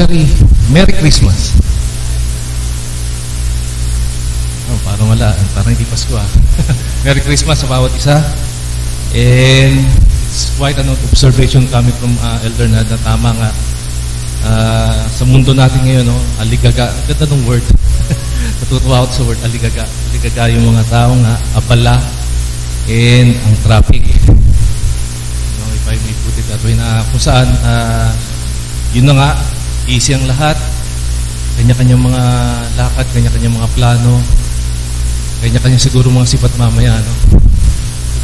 anniversary. Merry Christmas. Oh, parang hindi Pasko Merry Christmas sa bawat isa. And it's quite an observation coming from Elder na tama nga. Sa mundo natin ngayon, no, aligaga. Ganda ng word. Natutuwa ako sa word, aligaga. Aligaga yung mga tao nga, abala, and ang traffic. No, if I may put it that way, na kung saan, yun na nga, easy ang lahat. Kanya-kanyang mga lakad, kanya-kanyang mga plano, kanya-kanyang siguro mga sipat mamaya, no?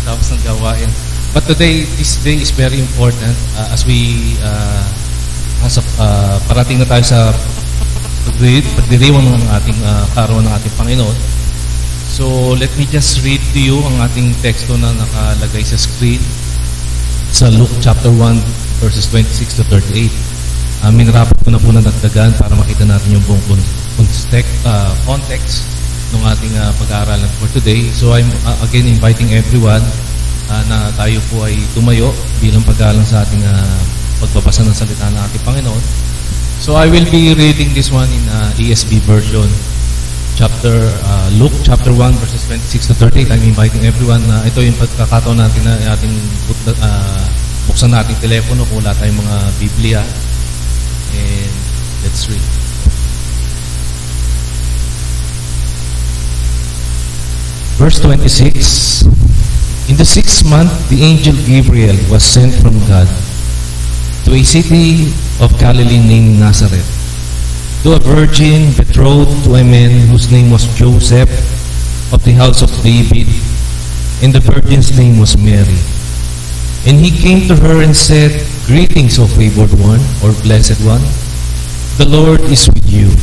Tapos ng gawain. But today, this day is very important as we parating na tayo sa pagdiriwang ng ating kaarawan ng ating Panginoon. So, let me just read to you ang ating teksto na nakalagay sa screen sa Luke chapter 1 verses 26 to 38. Minarapat ko na po na nagdagan para makita natin yung buong context ng ating pag-aaralan for today. So, I'm again inviting everyone na tayo po ay tumayo bilang pag-aaral sa ating pagbabasa ng salita ng ating Panginoon. So I will be reading this one in ESV version, Luke chapter 1 verses 26 to 38. I'm inviting everyone na ito yung pagkakataon natin na ating buksan nating telepono kung wala tayong mga Biblia. And let's read. Verse 26. In the 6th month, the angel Gabriel was sent from God to a city of Galilee named Nazareth, to a virgin betrothed to a man whose name was Joseph, of the house of David, and the virgin's name was Mary. And he came to her and said, Greetings, O favored one, or blessed one, the Lord is with you.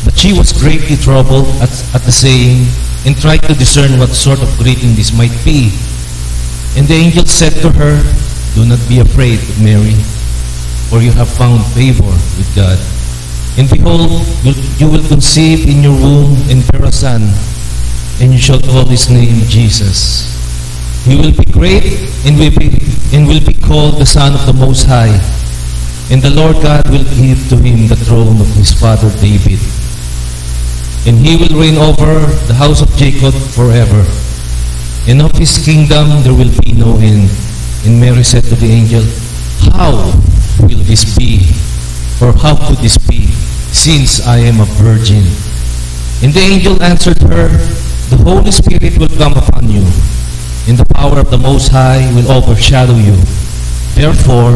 But she was greatly troubled at the saying, and tried to discern what sort of greeting this might be. And the angel said to her, Do not be afraid, Mary, for you have found favor with God. And behold, you will conceive in your womb and bear a son, and you shall call his name Jesus. He will be great and will be called the Son of the Most High. And the Lord God will give to him the throne of his father David. And he will reign over the house of Jacob forever. And of his kingdom there will be no end. And Mary said to the angel, How will this be? Or how could this be, since I am a virgin? And the angel answered her, The Holy Spirit will come upon you, and the power of the Most High will overshadow you. Therefore,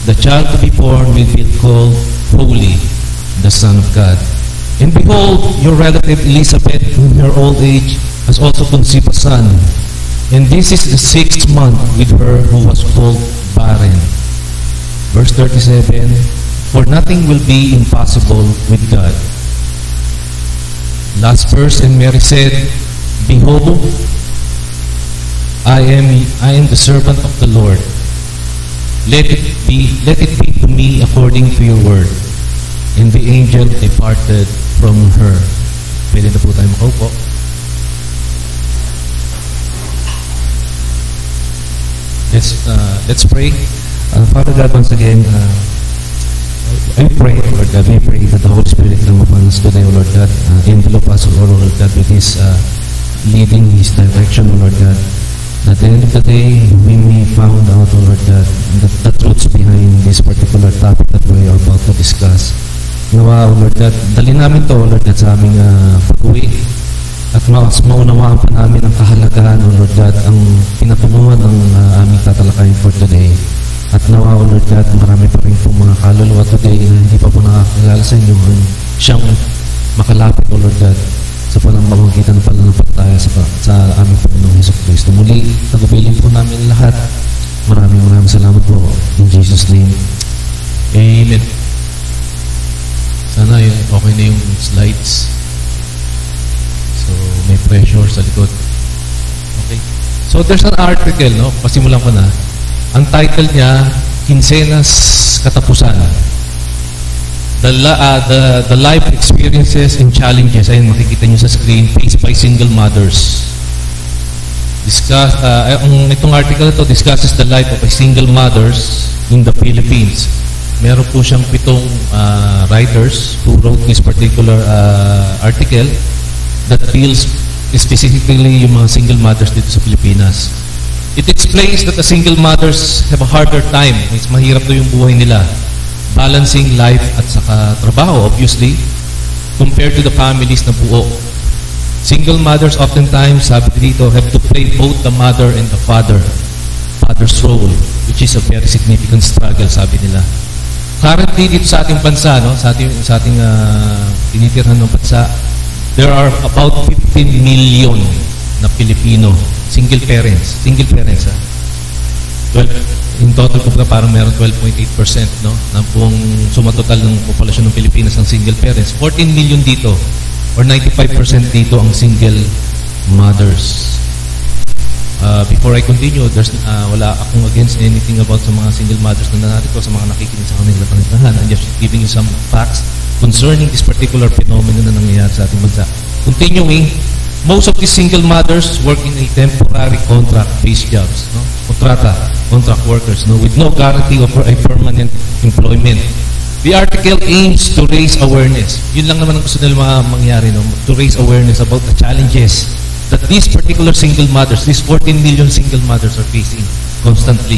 the child to be born will be called Holy, the Son of God. And behold, your relative Elizabeth, in her old age, has also conceived a son. And this is the 6th month with her who was called barren. Verse 37, For nothing will be impossible with God. Last verse, and Mary said, Behold, I am the servant of the Lord. Let it be to me according to your word. And the angel departed from her. Pwede na po tayo makaupo. Let's pray. Father God, once again, I pray, Lord God, we pray that the Holy Spirit come upon us today, O Lord God, envelop us, O Lord God, with His leading, His direction, O Lord God. At the end of the day, we may found out, O Lord God, the truths behind this particular topic that we are about to discuss. Nawa, O Lord God, dali namin to, O Lord God, sa aming pag-uwi. At mas maunawaan pa namin ang kahalagahan, O Lord God, ang pinatunguhan ng aming tatalakayin for today. At nawa, O Lord God, marami pa rin pong mga kaluluwa today na hindi pa po nakakilala sa inyo ang siyang makalapit, O Lord God, sa pamamagitan ng pananampalataya sa aming Panginoong Jesucristo. Muli, tagubilin po namin lahat. Maraming salamat po. In Jesus' name. Amen. Sana okay na yung slides. So, may pressure sa likod. Okay. So, there's an article, no? Pasimulan ko na. Ang title niya, Kinsenas Katapusan. The life experiences and challenges, ayun makikita nyo sa screen, faced by single mothers. Itong article ito discusses the life of a single mothers in the Philippines. meron po siyang 7 writers who wrote this particular article that deals specifically yung mga single mothers dito sa Pilipinas. It explains that the single mothers have a harder time. Mas mahirap daw yung buhay nila. Balancing life at saka trabaho, obviously, compared to the families na buo. Single mothers oftentimes, sabi dito, have to play both the mother and the father's role, which is a very significant struggle, sabi nila. Currently, dito sa ating bansa, no, sa ating tinitirhan ng bansa, there are about 15 million na Pilipino, single parents, ha? 12, in total ko parang meron 12.8%, no, ng buong sumatotal ng populasyon ng Pilipinas ng single parents. 14 million dito, or 95% dito ang single mothers. Before I continue, wala akong against anything about sa mga single mothers na narito, sa mga nakikinig sa kanila panitahan. I'm just giving you some facts concerning this particular phenomenon na nangyayari sa ating bansa. Continuing, most of these single mothers work in a temporary contract-based jobs, no? Contract workers, no, with no guarantee of a permanent employment. The article aims to raise awareness. Yun lang naman ang gusto nila mangyari, no? To raise awareness about the challenges that these particular single mothers, these 14 million single mothers are facing constantly.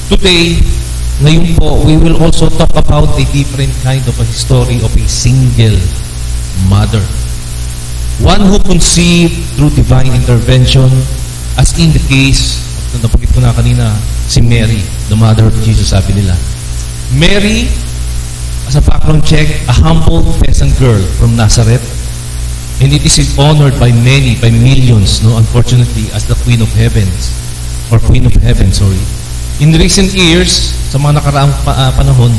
Today, ngayon po, we will also talk about a different kind of a story of a single mother. One who conceived through divine intervention, as in the case, napagit ko na kanina, si Mary, the mother of Jesus, sabi nila. Mary, as a background check, a humble peasant girl from Nazareth, and it is honored by many, by millions, no, unfortunately, as the Queen of Heavens, or Queen of Heaven, sorry. In recent years, sa mga nakaraang panahon,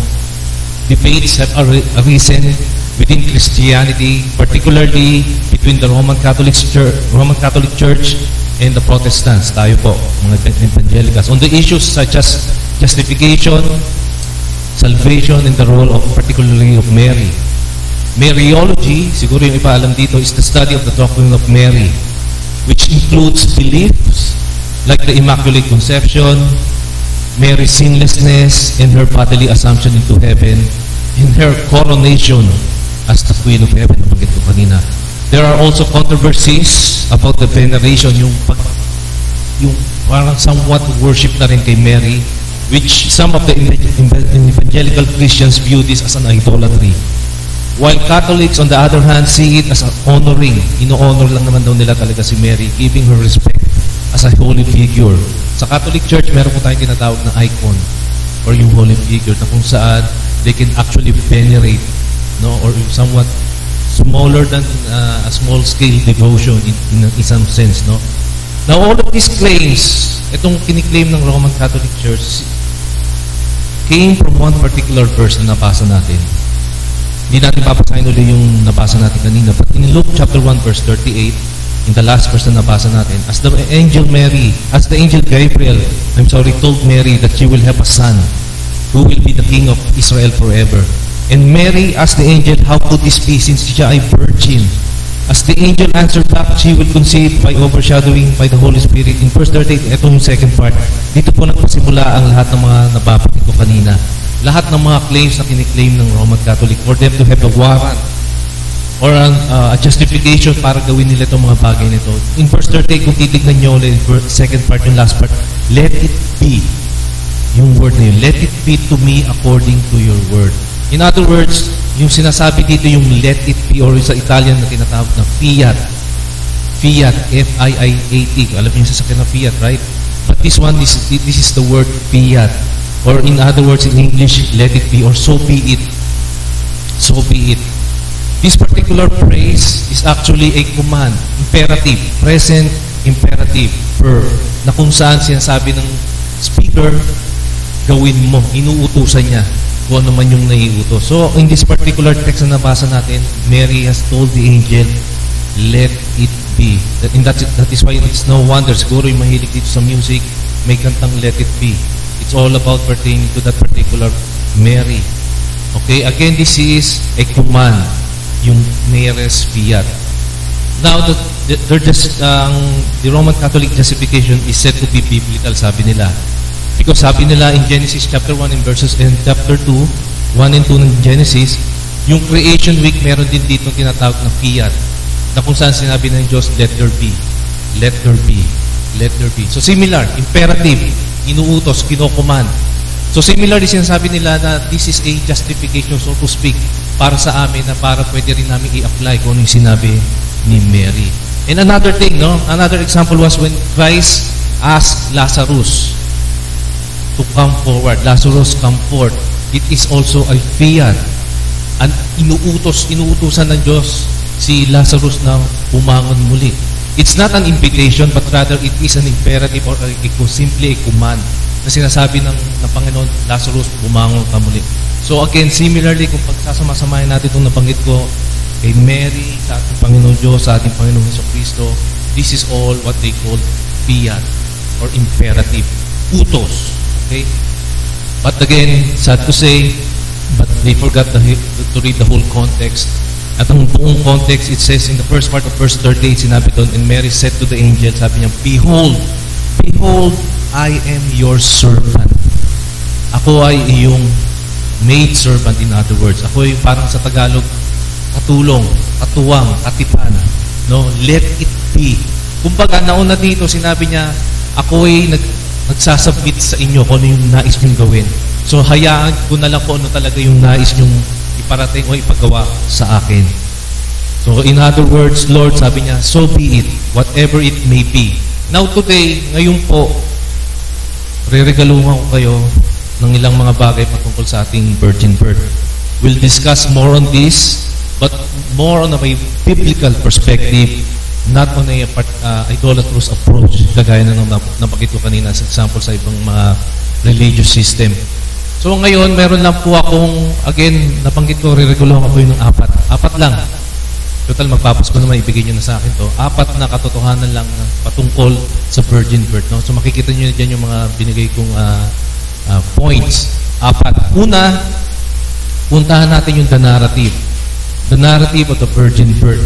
debates have arisen within Christianity, particularly between the Roman Catholic Church and the Protestants, tayo po, mga evangelicals, on the issues such as justification, salvation, and the role of particularly of Mary. Mariology, siguro yung ipaalam dito, is the study of the doctrine of Mary, which includes beliefs like the Immaculate Conception, Mary's sinlessness, and her bodily assumption into heaven, and her coronation as the Queen of Heaven, napagit ko kanina. There are also controversies about the veneration, yung parang somewhat worship na rin kay Mary, which some of the evangelical Christians view this as an idolatry. While Catholics, on the other hand, see it as an honoring. Ino-honor lang naman daw nila talaga si Mary, giving her respect as a holy figure. Sa Catholic Church, meron po tayong tinatawag na icon or yung holy figure na kung saan they can actually venerate, no, or somewhat smaller than a small-scale devotion in some sense, no. Now, all of these claims, itong kiniklaim ng Roman Catholic Church, came from one particular verse na nabasa natin. Hindi natin papasahin ulit yung nabasa natin kanina, but in Luke chapter 1 verse 38, in the last verse na nabasa natin, as the angel Gabriel, told Mary that she will have a son who will be the king of Israel forever. And Mary asked the angel, how could this be since siya ay virgin? As the angel answered back, she will conceive by overshadowing by the Holy Spirit. In verse 38, ito yung second part. Dito po nagpasimula ang lahat ng mga nababanggit ko kanina. Lahat ng mga claims na kiniklaim ng Roman Catholic for them to have a warrant or a justification para gawin nila itong mga bagay nito. In verse 38, kung titignan nyo ulit, second part, yung last part, let it be. Yung word na yun, let it be to me according to your word. In other words, yung sinasabi dito yung let it be, or sa Italian na tinatawag na fiat. Fiat, F-I-I-A-T. Alam niyo yung sasakyan na fiat, right? But this one, this is the word fiat. Or in other words, in English, let it be, or so be it. So be it. This particular phrase is actually a command, imperative, present imperative, verb, na kung saan sinasabi ng speaker, gawin mo, inuutusan niya kung ano man yung naiutos. So, in this particular text na nabasa natin, Mary has told the angel, let it be. That is why it's no wonder, siguro yung mahilig dito sa music, may kantang let it be. It's all about pertaining to that particular Mary. Okay, again, this is a command, yung Mary's fiat. Now, the Roman Catholic justification is said to be biblical, sabi nila. Because sabi nila in Genesis chapter 1 and verses and chapter 2, 1 and 2 ng Genesis, yung creation week meron din dito tinatawag na fiat, na kung saan sinabi ng Diyos, let there be, let there be, let there be. So similar, imperative, inuutos, kinocommand. So similarly, sinasabi nila na this is a justification, so to speak, para sa amin na para pwede rin namin i-apply kung ano yung sinabi ni Mary. And another thing, no? Another example was when Christ asked Lazarus to come forward. Lazarus, come forth. It is also a fiat. An inuutosan ng Diyos si Lazarus na bumangon muli. It's not an invitation, but rather it is an imperative or simply a command na sinasabi ng Panginoon, Lazarus, bumangon ka muli. So again, similarly, kung pagsasama-samahin natin itong nabanggit ko, kay Mary, sa ating Panginoon Diyos, sa ating Panginoon Jesucristo, this is all what they call fiat or imperative, utos. Okay? But again, sad to say, but they forgot to read the whole context. At ang buong context, it says in the first part of verse 38, sinabi doon, and Mary said to the angel, sabi niya, Behold, behold, I am your servant. Ako ay iyong maid servant, in other words. Ako ay parang sa Tagalog, katulong, katuwang, katipan. No? Let it be. Kumbaga, nauna dito, sinabi niya, ako ay nagsasubmit sa inyo kung ano yung nais niyong gawin. So, hayaan ko na lang kung ano talaga yung nais niyong iparating o ipagawa sa akin. So, in other words, Lord, sabi niya, so be it, whatever it may be. Now, today, ngayon po, reregaluhan ko kayo ng ilang mga bagay patungkol sa ating virgin birth. We'll discuss more on this, but more on a biblical perspective, not on a idolatrous approach, kagaya na napakita ko kanina sa example sa ibang mga religious system. So ngayon, meron lang po akong, again, nabanggit ko, reregulahan ko yung apat lang. Total, magpapasko naman, ibigay nyo na sa akin to. 4 na katotohanan lang na patungkol sa virgin birth. No? So makikita nyo dyan yung mga binigay kong points. 4. Una, puntahan natin yung the narrative. The narrative of the virgin birth.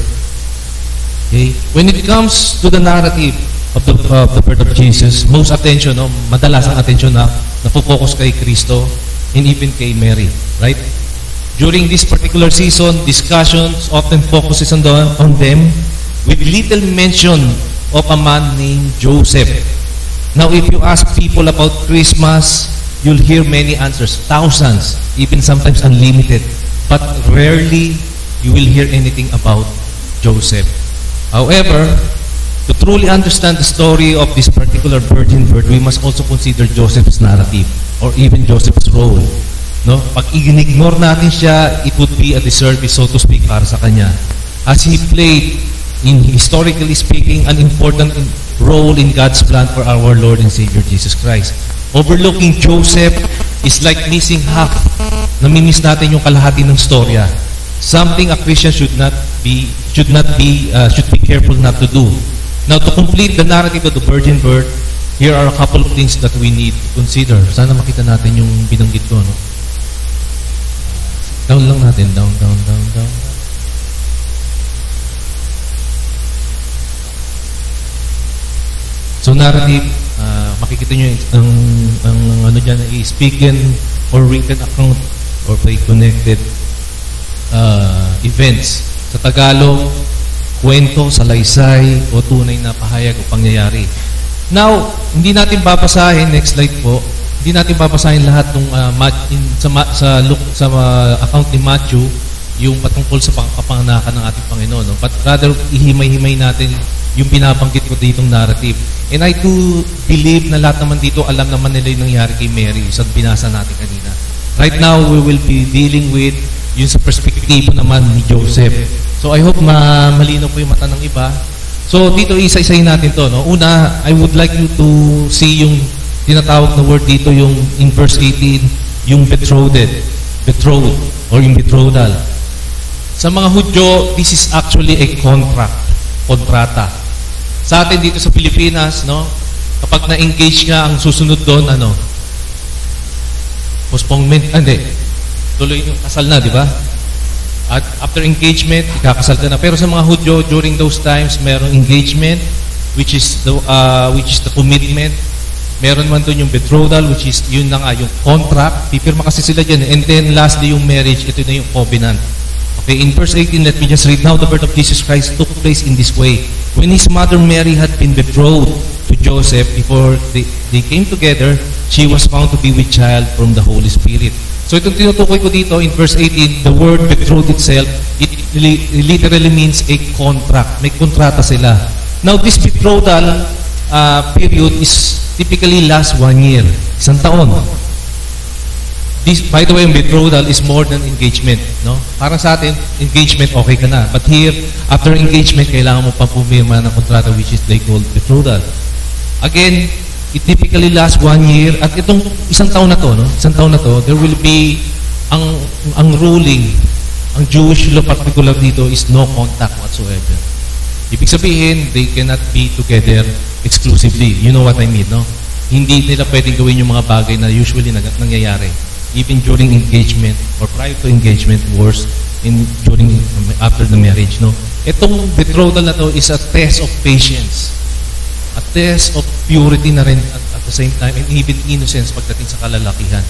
Okay? When it comes to the narrative of the birth of Jesus, most attention, no? Madalas ang attention na napofocus kay Kristo and even kay Mary. Right? During this particular season, discussions often focuses on them with little mention of a man named Joseph. Now, if you ask people about Christmas, you'll hear many answers, thousands, even sometimes unlimited. But rarely you will hear anything about Joseph. However, to truly understand the story of this particular virgin birth, we must also consider Joseph's narrative or even Joseph's role. No? Pag i-ignore natin siya, it would be a disservice, so to speak, para sa kanya. As he played, historically speaking, an important role in God's plan for our Lord and Savior Jesus Christ. Overlooking Joseph is like missing half. Namimiss natin yung kalahati ng storya. Something a Christian should be careful not to do. Now, to complete the narrative of the virgin birth, here are a couple of things that we need to consider. Sana makita natin yung binanggit ko, no? Down lang natin. Down. So, narrative, makikita nyo ang ano dyan, spoken or written account or connected events. Sa Tagalog, kwento, salaysay, o tunay na pahayag o pangyayari. Now, hindi natin babasahin, next slide po, hindi natin babasahin lahat ng sa account ni Matthew, yung patungkol sa kapanganakan ng ating Panginoon. No? But rather, ihimay-himay natin yung binabanggit ko ditong narrative. And I do believe na lahat naman dito, alam naman nila yung nangyari kay Mary sa binasa natin kanina. Right now, we will be dealing with yung sa perspektibo naman ni Joseph. So I hope malinaw po yung mata ng iba. So dito isa-isahin natin to. No? Una, I would like you to see yung tinatawag na word dito, yung in verse 18, yung betrothed or yung betrothal. Sa mga Hudyo, this is actually a kontrata. Sa atin dito sa Pilipinas, no, kapag na-engage ka, ang susunod doon, postponement, tuloy yung kasal na, di ba? At after engagement, ikakasal ka na. Pero sa mga Hudyo, during those times, mayroong engagement, which is the commitment. Meron man doon yung betrothal, which is yun na nga, yung contract. Pipirma kasi sila dyan. And then lastly, yung marriage, ito na yung covenant. Okay, in verse 18, let me just read. Now the birth of Jesus Christ took place in this way. When his mother Mary had been betrothed to Joseph, before they came together, she was found to be with child from the Holy Spirit. So itong tinutukoy ko dito, in verse 18, the word betrothed itself, it literally means a contract. May kontrata sila. Now this betrothal period is typically last 1 year. Isang taon. This, by the way, betrothal is more than engagement. No? Parang sa atin, engagement, okay ka na. But here, after engagement, kailangan mo pang pumirma ng kontrata, which is they call betrothal. Again, it typically lasts 1 year. At itong isang taon na to, no? Isang taon na to, there will be ang ruling, ang Jewish law particular dito is no contact whatsoever. Ibig sabihin, they cannot be together exclusively. You know what I mean, no? Hindi nila pwedeng gawin yung mga bagay na usually nangyayari. Even during engagement or prior to engagement, worse, after the marriage, no? Itong betrothal na to is a test of patience. A test of purity na rin at the same time, and even innocence pagdating sa kalalakihan.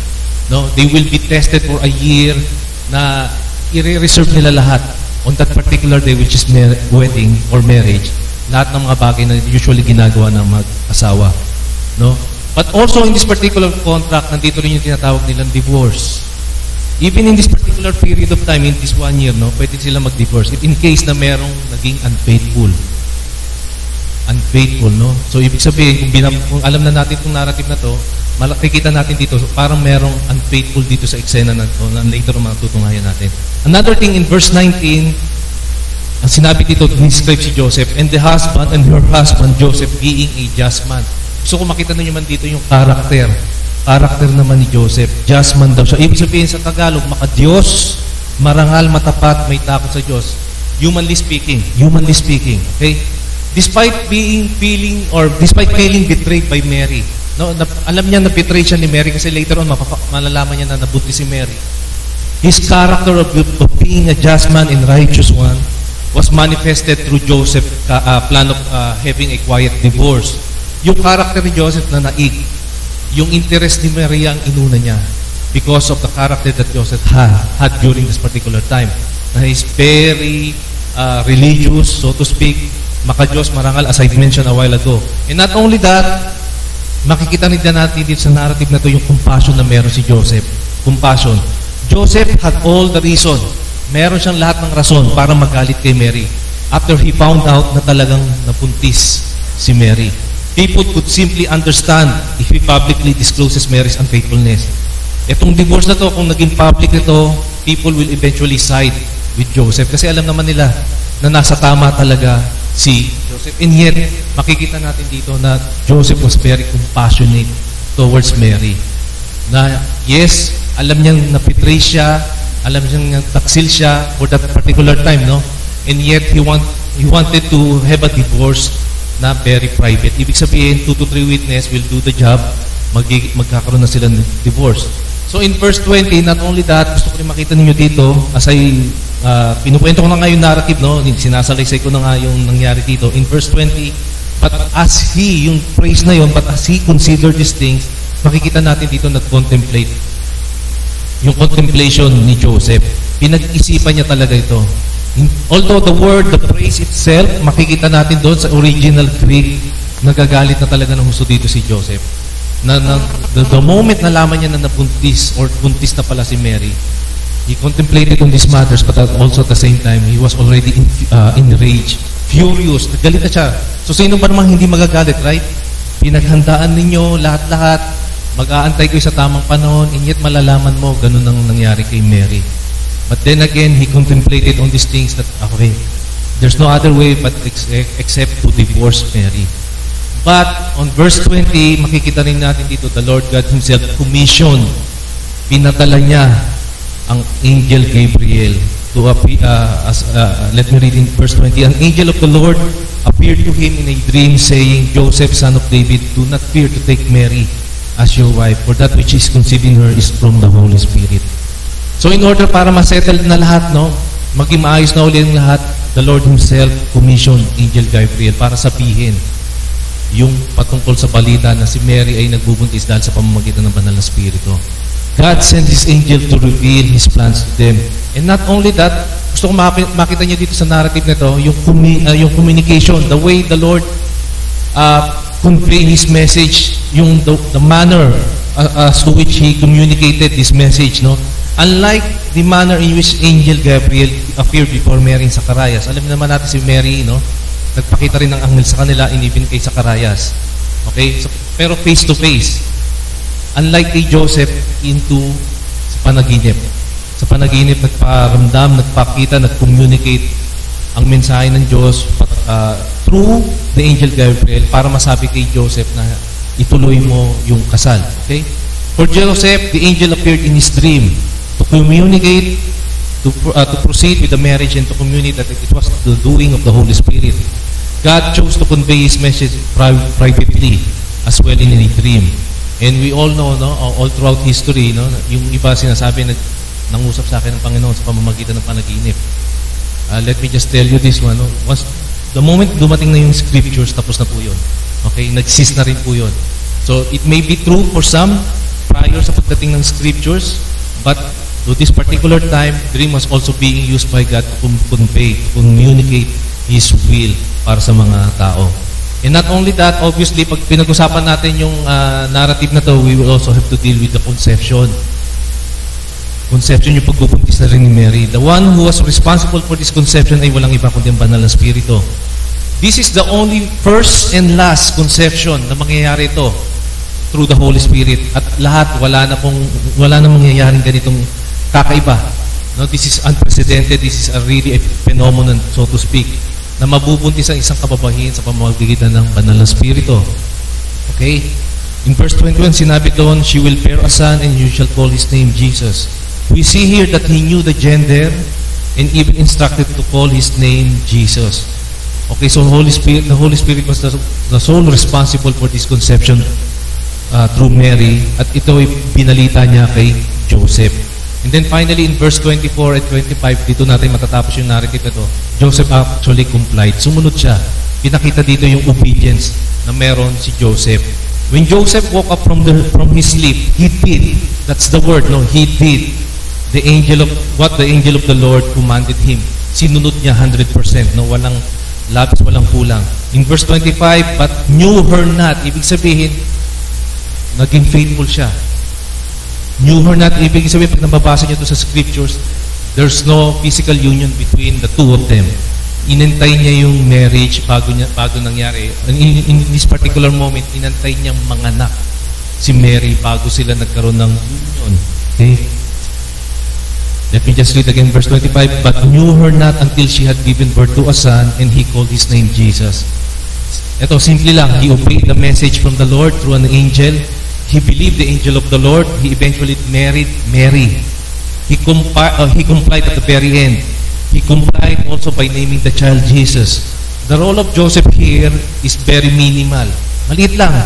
No? They will be tested for a year na i-reserve nila lahat on that particular day, which is wedding or marriage. Lahat ng mga bagay na usually ginagawa ng mag-asawa. No? But also in this particular contract, nandito rin yung tinatawag nilang divorce. Even in this particular period of time, in this 1 year, no, pwede sila mag-divorce. If in case na merong naging unfaithful. Unfaithful, no? So, ibig sabihin, kung alam na natin itong narrative na to, makikita natin dito, so parang merong unfaithful dito sa eksena na to, na later matutungayan natin. Another thing in verse 19, ang sinabi dito, describe si Joseph, and the husband and her husband, Joseph, being a just man. So kung makita ninyo man dito yung character naman ni Joseph, just man daw siya. Ibig sabihin sa Tagalog, maka-Diyos, marangal, matapat, may takot sa Diyos. Humanly speaking, okay? Despite feeling betrayed by Mary, no, alam niya na betray siya ni Mary kasi later on malalaman niya na nabuntis si Mary. His character of being a just man and righteous one was manifested through Joseph's plan of having a quiet divorce. Yung character ni Joseph na naig, yung interest ni Maria ang inuna niya because of the character that Joseph had during this particular time. Na he's very religious, so to speak, maka-Diyos, marangal, as I mentioned a while ago. And not only that, makikita rin natin dito sa narrative na to yung compassion na meron si Joseph. Compassion. Joseph had all the reason. Meron siyang lahat ng rason para magalit kay Mary after he found out na talagang napuntis si Mary. People could simply understand if he publicly discloses Mary's unfaithfulness. Itong divorce na to, kung naging public ito, people will eventually side with Joseph kasi alam naman nila na nasa tama talaga si Joseph. And yet, makikita natin dito na Joseph was very compassionate towards Mary. Na yes, alam niyang na-betray siya, alam niyang taksil siya for that particular time, no? And yet, he wanted to have a divorce na very private. Ibig sabihin, 2 to 3 witness will do the job, magkakaroon na sila ng divorce. So in verse 20, not only that, gusto ko rin makita ninyo dito, as I pinukwento ko na nga yung narrative, no? Sinasalaysay ko na nga yung nangyari dito. In verse 20, but as he, yung phrase na yun, but as he considered these things, makikita natin dito nag-contemplate. Yung contemplation ni Joseph, pinag-isipan niya talaga ito. Although the word, the phrase itself, makikita natin doon sa original Greek, nagagalit na talaga ng husto dito si Joseph. The moment na laman niya na nabuntis or buntis na pala si Mary, he contemplated on these matters, but also at the same time, he was already enraged, furious, nagalit na siya. So sino ba namang hindi magagalit, right? Pinaghandaan ninyo lahat-lahat, mag-aantay ko sa tamang panahon, and yet malalaman mo, ganun ang nangyari kay Mary. But then again, he contemplated on these things that, okay, there's no other way but except to divorce Mary. But on verse 20, makikita rin natin dito, the Lord God Himself commissioned, pinatala niya ang angel Gabriel to appear, let me read in verse 20, an angel of the Lord appeared to him in a dream saying, Joseph, son of David, do not fear to take Mary as your wife, for that which is conceiving her is from the Holy Spirit. So in order para ma-settle na lahat, no, maging maayos na ulit ang lahat, the Lord Himself commissioned Angel Gabriel para sabihin yung patungkol sa balita na si Mary ay nagbubuntis dahil sa pamamagitan ng banal na spirito. God sent His angel to reveal His plans to them. And not only that, gusto ko makita niyo dito sa narrative nito yung communication, the way the Lord convey His message, yung the manner as to which He communicated this message, no? Unlike the manner in which Angel Gabriel appeared before Mary and Zacharias. Alam naman natin si Mary, no? Nagpakita rin ng anghel sa kanila, and even kay Zacharias. Okay? So, pero face to face. Unlike kay Joseph, sa panaginip. Sa panaginip, nagparamdam, nagpakita, nag-communicate ang mensahe ng Diyos through the Angel Gabriel para masabi kay Joseph na ituloy mo yung kasal. Okay? For Joseph, the angel appeared in his dream to communicate, to proceed with the marriage and to communicate that it was the doing of the Holy Spirit. God chose to convey His message privately as well in a dream. And we all know, no, all throughout history, no, yung iba sinasabi na nangusap sa akin ng Panginoon sa pamamagitan ng panaginip. Let me just tell you this one. No? The moment dumating na yung scriptures, tapos na po yun. Okay? Nag-cease na rin po yun. So, it may be true for some prior sa pagdating ng scriptures, but to this particular time, dream was also being used by God to convey, to communicate His will para sa mga tao. And not only that, obviously, pag pinag-usapan natin yung narrative na to, we will also have to deal with the conception. Conception yung pagbubuntis na rin ni Mary. The one who was responsible for this conception ay walang iba kundi ang banal na spirito. This is the only first and last conception na mangyayari ito through the Holy Spirit. At lahat, wala na mangyayaring ganitong kakaiba. No, this is unprecedented. This is really a phenomenon, so to speak, na mabubuntis ang isang kababahin sa pamamagitan ng banal na spirito. Okay? In verse 21, sinabi doon, she will bear a son and you shall call his name Jesus. We see here that he knew the gender and even instructed to call his name Jesus. Okay, so the Holy Spirit was the sole responsible for this conception through Mary, at ito ay binalita niya kay Joseph. And then finally, in verse 24 and 25, dito natin matatapos yung narrative na to. Joseph actually complied. Sumunod siya. Pinakita dito yung obedience na meron si Joseph. When Joseph woke up from his sleep, he did. That's the word, no? He did what the angel of the Lord commanded him. Sinunod niya 100%, no? Walang labis, walang kulang. In verse 25, but knew her not. Ibig sabihin, naging faithful siya. Knew her not, ibig sabihin, pag nababasa niyo ito sa scriptures, there's no physical union between the two of them. Inantay niya yung marriage bago nangyari. In this particular moment, inantay niyang manganak si Mary bago sila nagkaroon ng union. Okay? Let me just read again verse 25. But knew her not until she had given birth to a son, and he called his name Jesus. Ito, simple lang. He obeyed the message from the Lord through an angel. He believed the angel of the Lord. He eventually married Mary. He complied at the very end. He complied also by naming the child Jesus. The role of Joseph here is very minimal. Maliit lang.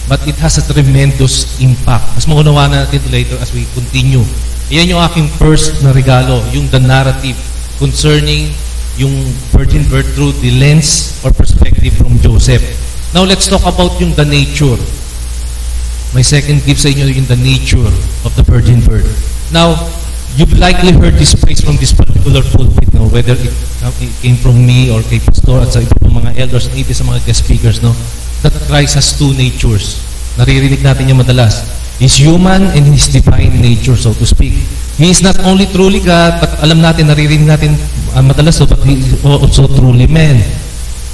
But it has a tremendous impact. Mas maunawaan natin ito later as we continue. Iyan yung aking first na regalo, yung the narrative concerning yung virgin birth through the lens or perspective from Joseph. Now, let's talk about yung the nature. My second gift sa inyo yung the nature of the virgin birth. Now, you've likely heard this phrase from this particular pulpit, no? Whether it came from me or kay Pastor at sa iba pang mga elders and even sa mga guest speakers, no? That Christ has two natures. Naririnig natin yung madalas. He's human and His divine nature, so to speak. He is not only truly God, but alam natin, naririnig natin madalas, but He is also truly man.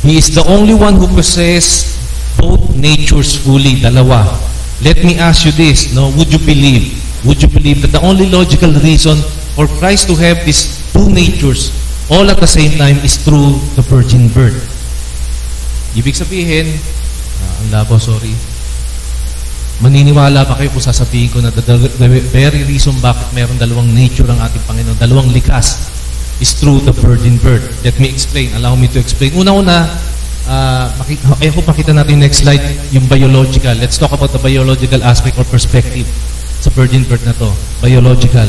He is the only one who possesses both natures fully, dalawa. Let me ask you this, no? Would you believe that the only logical reason for Christ to have these two natures all at the same time is through the virgin birth? Ibig sabihin, ang labo, sorry. Maniniwala pa kayo kung sasabihin ko na the very reason bakit mayroong dalawang nature ang ating Panginoon, dalawang likas, is through the virgin birth. Let me explain. Allow me to explain. Una-una, I hope makita natin next slide, yung biological. Let's talk about the biological aspect or perspective sa virgin birth na to. Biological.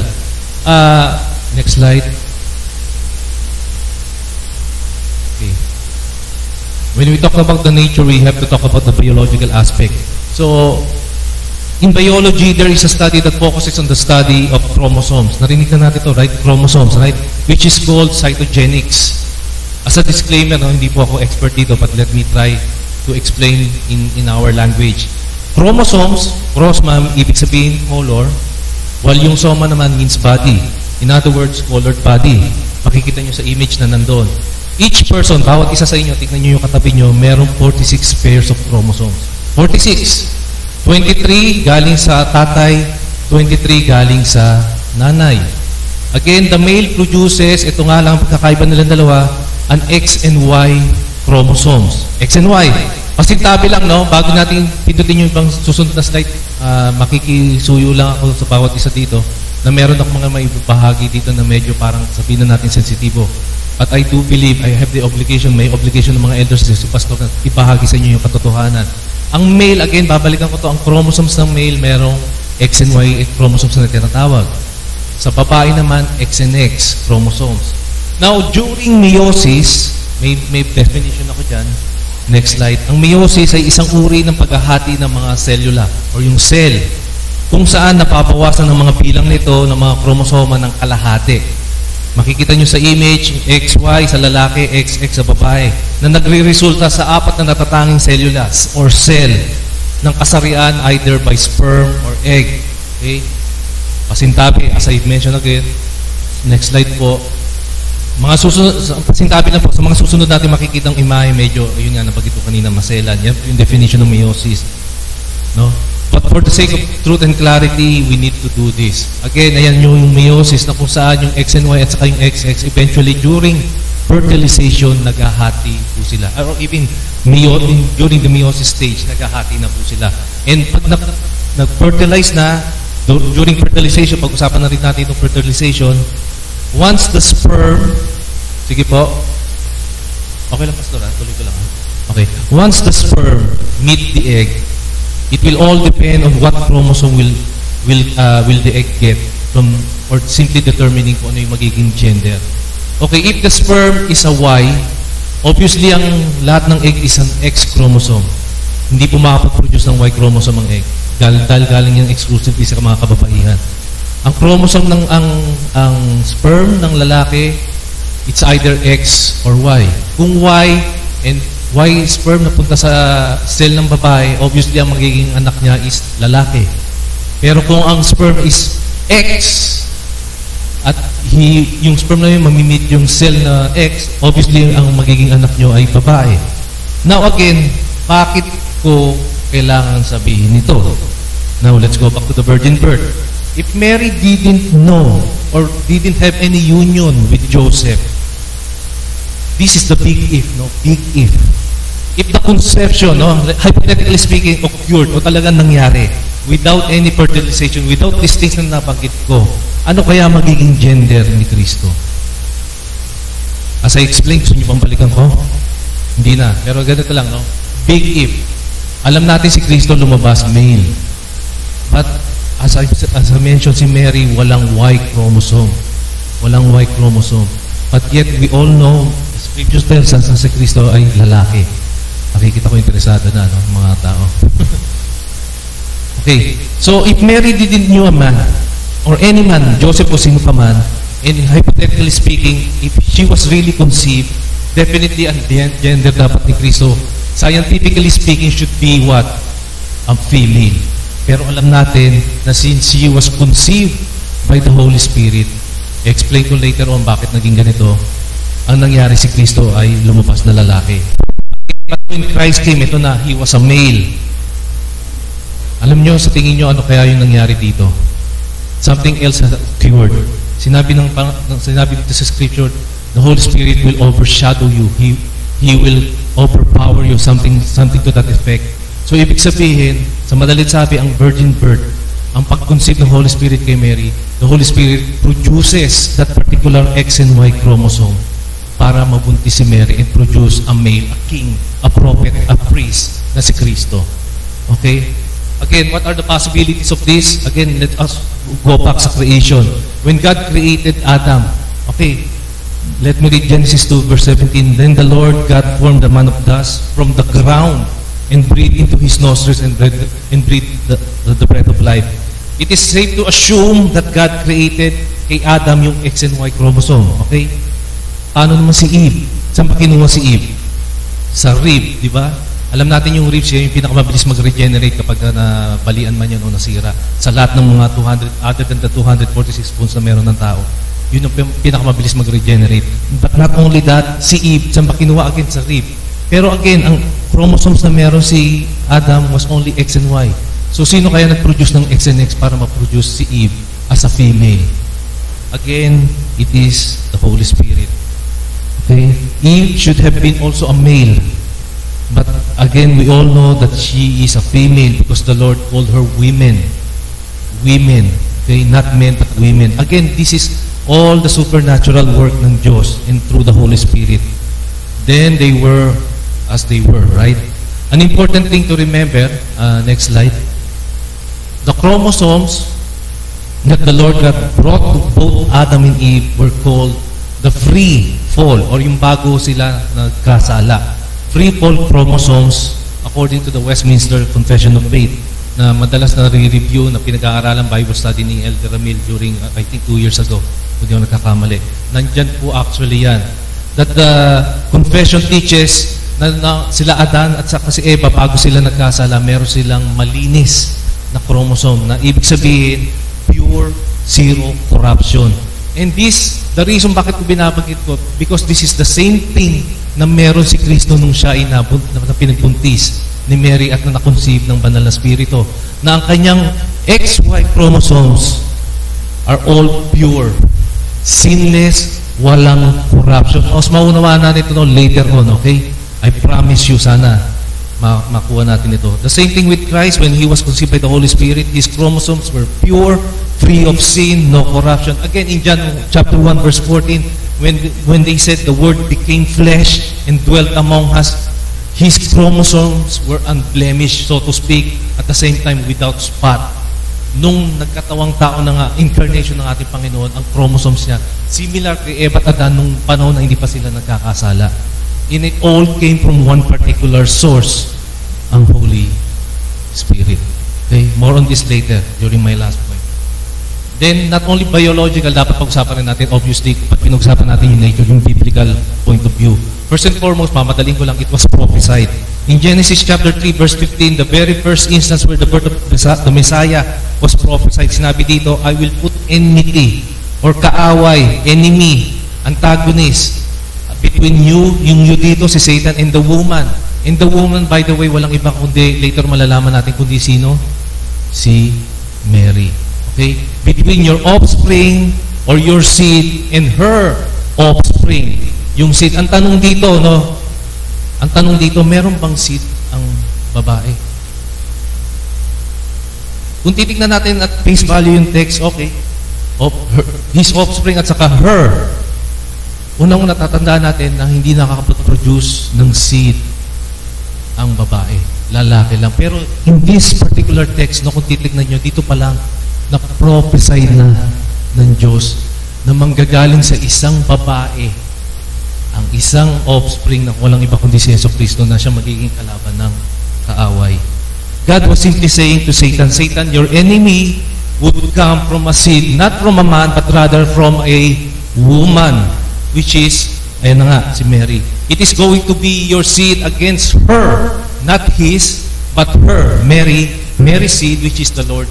Next slide. Okay. When we talk about the nature, we have to talk about the biological aspect. So, in biology, there is a study that focuses on the study of chromosomes. Narinig na natin ito, right? Chromosomes, right? Which is called cytogenics. As a disclaimer, no, hindi po ako expert dito, but let me try to explain in our language. Chromosomes, chromosome, ibig sabihin color, while yung soma naman means body. In other words, colored body. Makikita nyo sa image na nandun. Each person, bawat isa sa inyo, tignan nyo yung katabi nyo, merong 46 pairs of chromosomes. 46. 23 galing sa tatay, 23 galing sa nanay. Again, the male produces, ito nga lang pagkakaiba nilang dalawa, an X and Y chromosomes. X and Y. Pasintabi lang, no? Bago natin pindutin yung ibang susunod na slide, makikisuyo lang ako sa bawat isa dito na meron ako mga may bahagi dito na medyo parang sabihin na natin sensitibo. But I do believe I have the obligation, may obligation ng mga elders, si pastor, na ibahagi sa inyo yung katotohanan. Ang male, again, babalikan ko to, ang chromosomes ng male, merong X and Y chromosomes na tinatawag. Sa babae naman, X and X chromosomes. Now, during meiosis, may definition ako dyan. Next slide. Ang meiosis ay isang uri ng paghahati ng mga selula or yung cell, kung saan napapawasan ng mga bilang nito ng mga kromosoma ng kalahati. Makikita nyo sa image, XY sa lalaki, XX sa babae, na nagre-resulta sa apat na natatanging selula or cell ng kasarian either by sperm or egg. Okay? Pasintabi, as I mentioned again, next slide po. Mga susunod, pasintabi na po, sa mga susunod natin makikita ang imahe, medyo, yun nga, napagito kanina, maselan. Yan yung definition ng meiosis. No? But for the sake of truth and clarity, we need to do this. Again, ayan yung meiosis na kung saan yung X and Y at saka yung XX, eventually during fertilization, naghahati po sila. Or even during the meiosis stage, naghahati na po sila. And pag nag-fertilize na, during fertilization, pag-usapan na rin natin itong fertilization, once the sperm, sige po, okay lang pastor, tuloy ko lang. Okay, once the sperm meet the egg, it will all depend on what chromosome will the egg get from, or simply determining kung ano yung magiging gender. Okay, if the sperm is a Y, obviously ang lahat ng egg is an X chromosome. Hindi po makapag-produce ng Y chromosome ang egg. Dahil galing yung exclusively sa mga kababaihan. Ang chromosome ng ang sperm ng lalaki, it's either X or Y. Kung Y and Y sperm na punta sa cell ng babae, obviously ang magiging anak niya is lalaki. Pero kung ang sperm is X at yung sperm na yun mamimit yung cell na X, obviously ang magiging anak niyo ay babae. Now again, bakit ko kailangan sabihin ito? Now let's go back to the virgin birth. If Mary didn't know or didn't have any union with Joseph, this is the big if, no? Big if. If the conception, no, hypothetically speaking, occurred o talagang nangyari without any fertilization, without these things na nabanggit ko, ano kaya magiging gender ni Kristo? As I explained, gusto niyo bang balikan ko? Hindi na. Pero ganito lang, no? Big if. Alam natin si Kristo lumabas male. But as I mentioned, si Mary walang Y chromosome. Walang Y chromosome. But yet we all know, Scripture tells us na si Kristo ay lalaki. Nakikita ko interesado na, no, mga tao. Okay. So if Mary didn't knew a man, or any man, Joseph o sino pa man, and hypothetically speaking, if she was really conceived, definitely ang gender dapat ni Kristo, scientifically speaking, should be what? A female. Pero alam natin na since she was conceived by the Holy Spirit, explain ko later on bakit naging ganito, ang nangyari si Kristo ay lumabas na lalaki. But when Christ came, ito na, He was a male. Alam nyo, sa tingin nyo, ano kaya yung nangyari dito? Something else has occurred. Sinabi dito sa Scripture, the Holy Spirit will overshadow you. He will overpower you, something to that effect. So, ibig sabihin, sa madalit sabi, ang virgin birth, ang pag-conceive ng Holy Spirit kay Mary, the Holy Spirit produces that particular X and Y chromosome para mabuntis si Mary and produce a male, a king, a prophet, a priest na si Kristo. Okay? Again, what are the possibilities of this? Again, let us go back sa creation. When God created Adam, okay, Let me read Genesis 2 verse 17. Then the Lord God formed the man of dust from the ground and breathed into his nostrils and breathed the breath of life. It is safe to assume that God created kay Adam yung X and Y chromosome. Okay? Paano naman si Eve? Saan pa kinuha si Eve? Sa rib, di ba? Alam natin yung ribs yung pinakamabilis mag-regenerate kapag nabalian man yan o nasira. Sa lahat ng mga 200, other than the 246 bones na meron ng tao, yun ang pinakamabilis mag-regenerate. But not only that, si Eve, saan pa kinuha again sa rib? Pero again, ang chromosomes na meron si Adam was only X and Y. So, sino kaya nag-produce ng X and X para ma-produce si Eve as a female? Again, it is the Holy Spirit. Okay? Eve should have been also a male. But again, we all know that she is a female because the Lord called her women. Women. Okay? Not men, but women. Again, this is all the supernatural work ng Diyos and through the Holy Spirit. Then they were as they were, right? An important thing to remember, next slide. The chromosomes that the Lord God brought to both Adam and Eve were called the free fall, or yung bago sila nagkasala. Free fall chromosomes, according to the Westminster Confession of Faith, na madalas na re-review, na pinag-aaralan Bible study ni Elder Ramil during, I think 2 years ago, kung di ako nagkakamali. Nandyan po actually yan. That the confession teaches na sila Adan at saka si Eva, bago sila nagkasala, meron silang malinis na chromosome na ibig sabihin pure, zero corruption. And this, the reason bakit ko binabanggit ko, because this is the same thing na meron si Kristo nung siya ay na pinagbuntis ni Mary at na nakonceive ng banal na spirito, na ang kanyang XY chromosomes are all pure, sinless, walang corruption. Mas maunawaan natin ito later on, okay? I promise you, sana makuha natin ito. The same thing with Christ. When He was conceived by the Holy Spirit, His chromosomes were pure, free of sin, no corruption. Again, in John chapter 1 verse 14, when they said the Word became flesh and dwelt among us, His chromosomes were unblemished, so to speak, at the same time without spot. Nung nagkatawang tao na nga, incarnation ng ating Panginoon, ang chromosomes niya, similar kay Eva at Adan nung panahon na hindi pa sila nagkakasala. And it all came from one particular source, ang Holy Spirit. Okay? More on this later during my last point. Then, not only biological, dapat pag-usapan rin natin, obviously, pag pinag-usapan natin yung nature, yung biblical point of view. First and foremost, mamadaling ko lang, it was prophesied. In Genesis chapter 3, verse 15, the very first instance where the birth of the Messiah was prophesied, sinabi dito, I will put enmity, or kaaway, enemy, antagonist, between you, yung you dito, si Satan, and the woman. And the woman, by the way, walang iba kundi, later malalaman natin kundi sino? Si Mary. Okay? Between your offspring, or your seed, and her offspring. Yung seed, ang tanong dito, no? Ang tanong dito, meron bang seed ang babae? Kung titignan natin at face value yung text, okay. His offspring at saka her. Unang-una tatandaan natin na hindi nakakapag-produce ng seed ang babae. Lalaki lang. Pero in this particular text, no, kung titignan nyo, dito pa lang, na-prophesy na ng Diyos na manggagaling sa isang babae ang isang offspring na walang iba kundi si Yesu Cristo na siya magiging kalaban ng kaaway. God was simply saying to Satan, Satan, your enemy would come from a seed, not from a man, but rather from a woman, which is, ayan na nga, si Mary. It is going to be your seed against her, not his, but her, Mary's seed, which is the Lord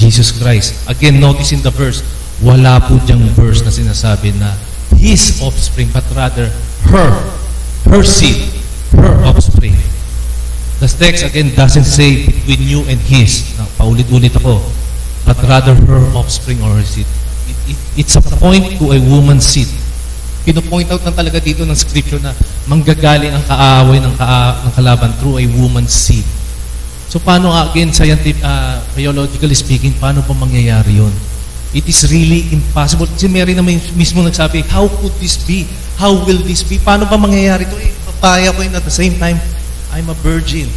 Jesus Christ. Again, notice in the verse, wala po diyang verse na sinasabi na his offspring, but rather her seed, her offspring. The text again doesn't say between you and his. Paulit-ulit ako. But rather her offspring or her seed. It's a point to a woman's seed. Pino-point out na talaga dito ng scripture na manggagaling ang kaaway ng kalaban through a woman's seed. So paano again, scientific, biologically speaking, paano pa mangyayari yun? It is really impossible. Si Mary naman mismo nagsabi, how could this be? How will this be? Paano pa mangyayari ito? Papaya ko yun at the same time, I'm a virgin.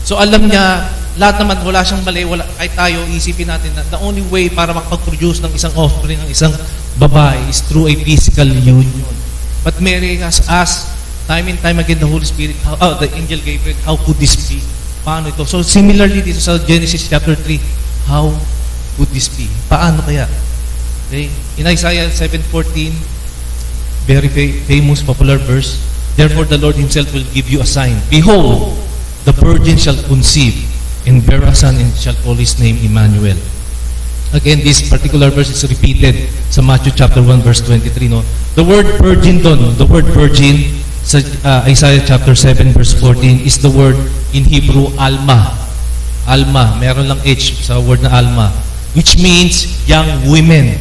So alam niya, lahat naman, wala siyang mali, kahit tayo, isipin natin na the only way para makapag-produce ng isang offspring, ng isang babae is through a physical union. But Mary has asked time and time again the Holy Spirit, the angel Gabriel, how could this be? Paano ito? So similarly dito sa Genesis chapter 3, how could this be? Paano kaya? Okay? In Isaiah 7:14, very famous popular verse, therefore the Lord himself will give you a sign. Behold, the virgin shall conceive and bear a son and shall call his name Emmanuel. Again, this particular verse is repeated sa Matthew chapter 1 verse 23. No? The word virgin doon, the word virgin sa Isaiah chapter 7 verse 14 is the word in Hebrew alma. Alma, meron lang H sa word na alma, which means young women,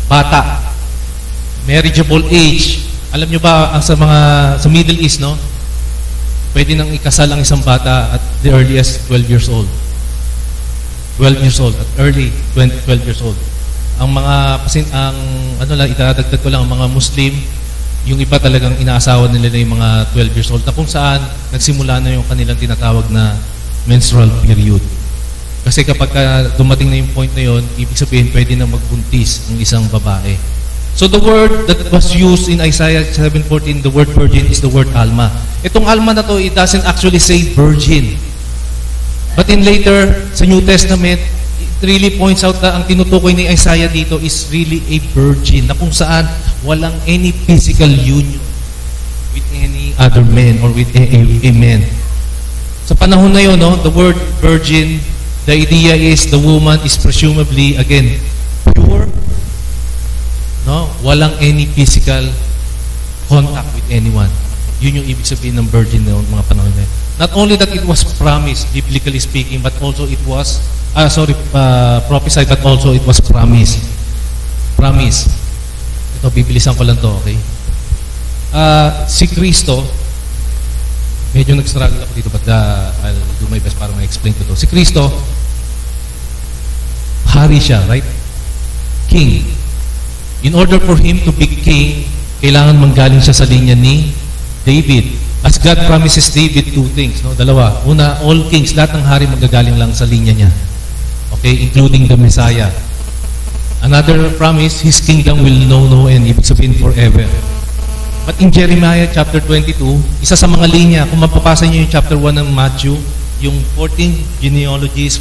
bata, marriageable age. Alam nyo ba sa Middle East, no? Pwede nang ikasal ang isang bata at the earliest 12 years old. 12 years old, at early 12 years old. Ang mga, itadagdag ko lang, ang mga Muslim, yung iba talagang inaasawa nila na yung mga 12 years old, na kung saan nagsimula na yung kanilang tinatawag na menstrual period. Kasi kapag dumating na yung point na yun, ibig sabihin pwede na magbuntis ang isang babae. So the word that was used in Isaiah 7:14, the word virgin, is the word alma. Itong alma na to, it doesn't actually say virgin. But in later, sa New Testament, it really points out na ang tinutukoy ni Isaiah dito is really a virgin, na kung saan walang any physical union with any other man or with a man. Sa panahon na yun, no, the word virgin, the idea is the woman is presumably, again, pure, no? Walang any physical contact with anyone. Yun yung ibig sabihin ng virgin noong mga panahon na yun. Not only that it was promised, biblically speaking, but also it was, prophesied, but also it was promised. Promise. Ito, bibilisan ko lang to, okay? Si Kristo, medyo nag-struggle ako dito, but I'll do my best para ma-explain ko to. Si Kristo, hari siya, right? King. In order for him to be king, kailangan manggaling siya sa linya ni David. As God promises David two things, no? Dalawa. Una, all kings, lahat ng hari magagaling lang sa linya niya. Okay? Including the Messiah. Another promise, his kingdom will know no end, ibig sabihin forever. But in Jeremiah chapter 22, isa sa mga linya, kung mapapasa niyo yung chapter 1 ng Matthew, yung 14 genealogies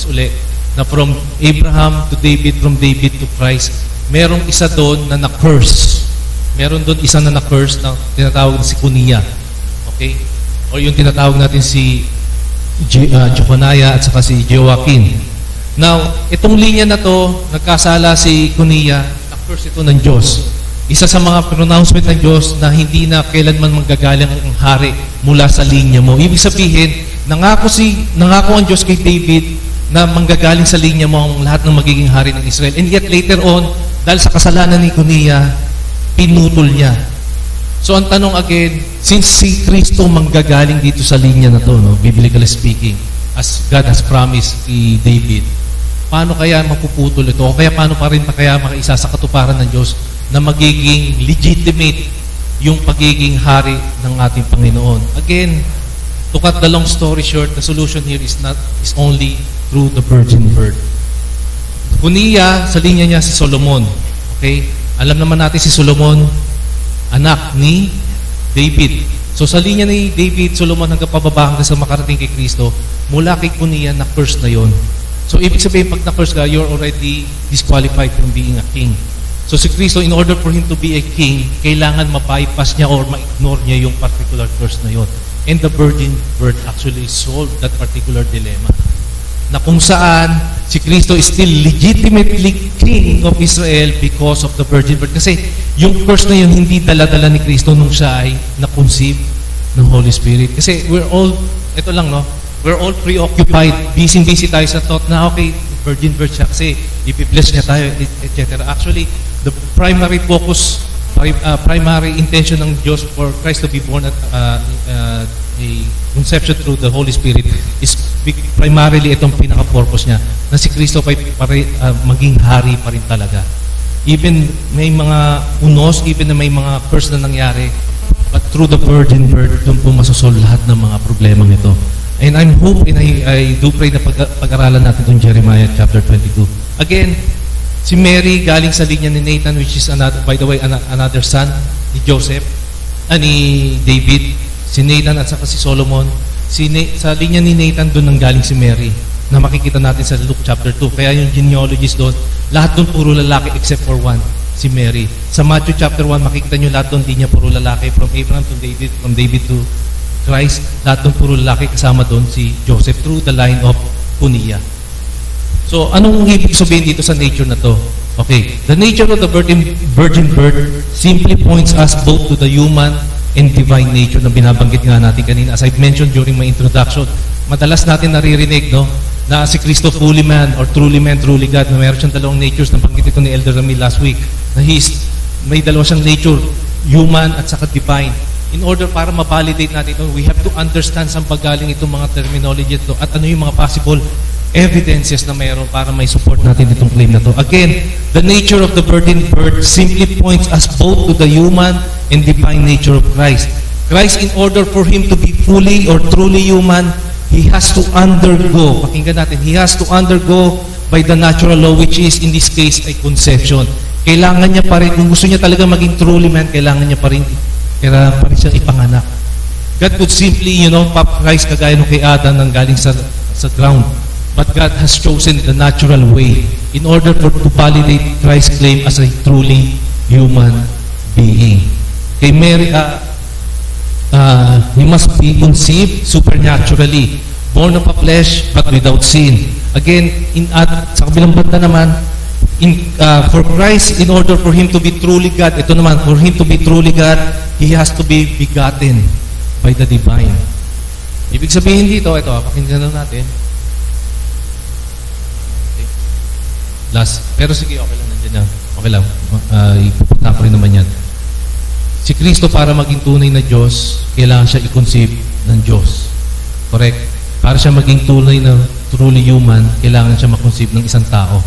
uli, na from Abraham to David, from David to Christ, merong isa doon na na-curse. Meron doon isa na na-curse na tinatawag na si Coniah. Okay? O yung tinatawag natin si Jeconiah at saka si Joachim. Now, itong linya na to, nagkasala si Coniah, na-curse ito ng Diyos. Isa sa mga pronouncement ng Diyos na hindi na kailanman manggagaling ang hari mula sa linya mo. Ibig sabihin, nangako ang Diyos kay David na manggagaling sa linya mo ang lahat ng magiging hari ng Israel. And yet later on, dahil sa kasalanan ni Coniah, pinutol niya. So ang tanong again, since si Kristo manggagaling dito sa linya na to, no, biblically speaking, as God has promised kay David, paano kaya mapuputol ito? O kaya paano pa rin kaya makaisa sa katuparan ng Diyos na magiging legitimate yung pagiging hari ng ating Panginoon? Again, to cut the long story short, the solution here is only through the virgin birth. Coniah, sa linya niya si Solomon. Okay? Alam naman natin si Solomon, anak ni David. So sa linya ni David, Solomon hanggang pababa hanggang sa makarating kay Kristo, mula kay Coniah, na-curse na yon. So ibig sabihin, pag na-curse ka, you're already disqualified from being a king. So si Kristo, in order for him to be a king, kailangan ma-bypass niya or ma-ignore niya yung particular curse na yon. And the virgin birth actually solved that particular dilemma. Na kung saan si Kristo is still legitimately king of Israel because of the virgin birth. Kasi yung curse na yun, hindi dala-dala ni Kristo nung siya ay na-conceive ng Holy Spirit. Kasi we're all preoccupied, busy tayo sa thought na okay, virgin birth siya kasi ipi-bless niya tayo, etc. Actually, the primary focus, primary intention ng Diyos for Christ to be born at a conception through the Holy Spirit is primarily itong pinaka-purpose niya na si Kristo maging hari pa rin talaga. Even may mga unos, even na may mga curse na nangyari, but through the virgin birth, doon po masosolve lahat ng mga problemang ito. And I'm hoping, I do pray na pag-aralan natin itong Jeremiah chapter 22. Again, Si Mary, galing sa linya ni Nathan, which is, another, by the way, another son ni Joseph, ni David. Si Nathan at saka si Solomon. Sa linya ni Nathan, doon ang galing si Mary, na makikita natin sa Luke chapter 2. Kaya yung genealogies doon, lahat doon puro lalaki except for one, si Mary. Sa Matthew chapter 1, makikita nyo lahat doon, di niya puro lalaki. From Abraham to David, from David to Christ, lahat doon puro lalaki, kasama doon si Joseph through the line of Punia. So, anong ibig sabihin dito sa nature na to? Okay, the nature of the virgin birth simply points us both to the human and divine nature na binabanggit nga natin kanina. As I've mentioned during my introduction, madalas natin naririnig, no, na si Kristo fully man or truly man, truly God, na meron siyang dalawang natures, na banggit ito ni Elder Ramil last week, na may dalawa siyang nature, human at saka divine. In order para ma-validate natin ito, we have to understand saan pagaling itong mga terminology ito at ano yung mga possible evidences na mayroon para may support natin itong claim na to. Again, the nature of the virgin birth simply points us both to the human and divine nature of Christ. Christ, in order for Him to be fully or truly human, He has to undergo, pakinggan natin, He has to undergo by the natural law, which is in this case ay conception. Kailangan niya pa rin, kung gusto niya talaga maging truly man, kailangan niya pa rin siya ipanganak. God could simply, pop Christ kagaya nung kay Adam nang galing sa ground. But God has chosen the natural way in order to validate Christ's claim as a truly human being. Kay Mary, He must be conceived supernaturally, born of a flesh but without sin. Again, sa kabilang banda naman, for Christ, in order for Him to be truly God, ito naman, for Him to be truly God, He has to be begotten by the divine. Ibig sabihin dito, ito, pakinggan natin. Pero sige, okay lang, nandiyan yan. Okay lang, ipupunta ko rin naman yan. Si Kristo, para maging tunay na Diyos, kailangan siya i-conceive ng Diyos. Correct? Para siya maging tunay na truly human, kailangan siya ma-conceive ng isang tao.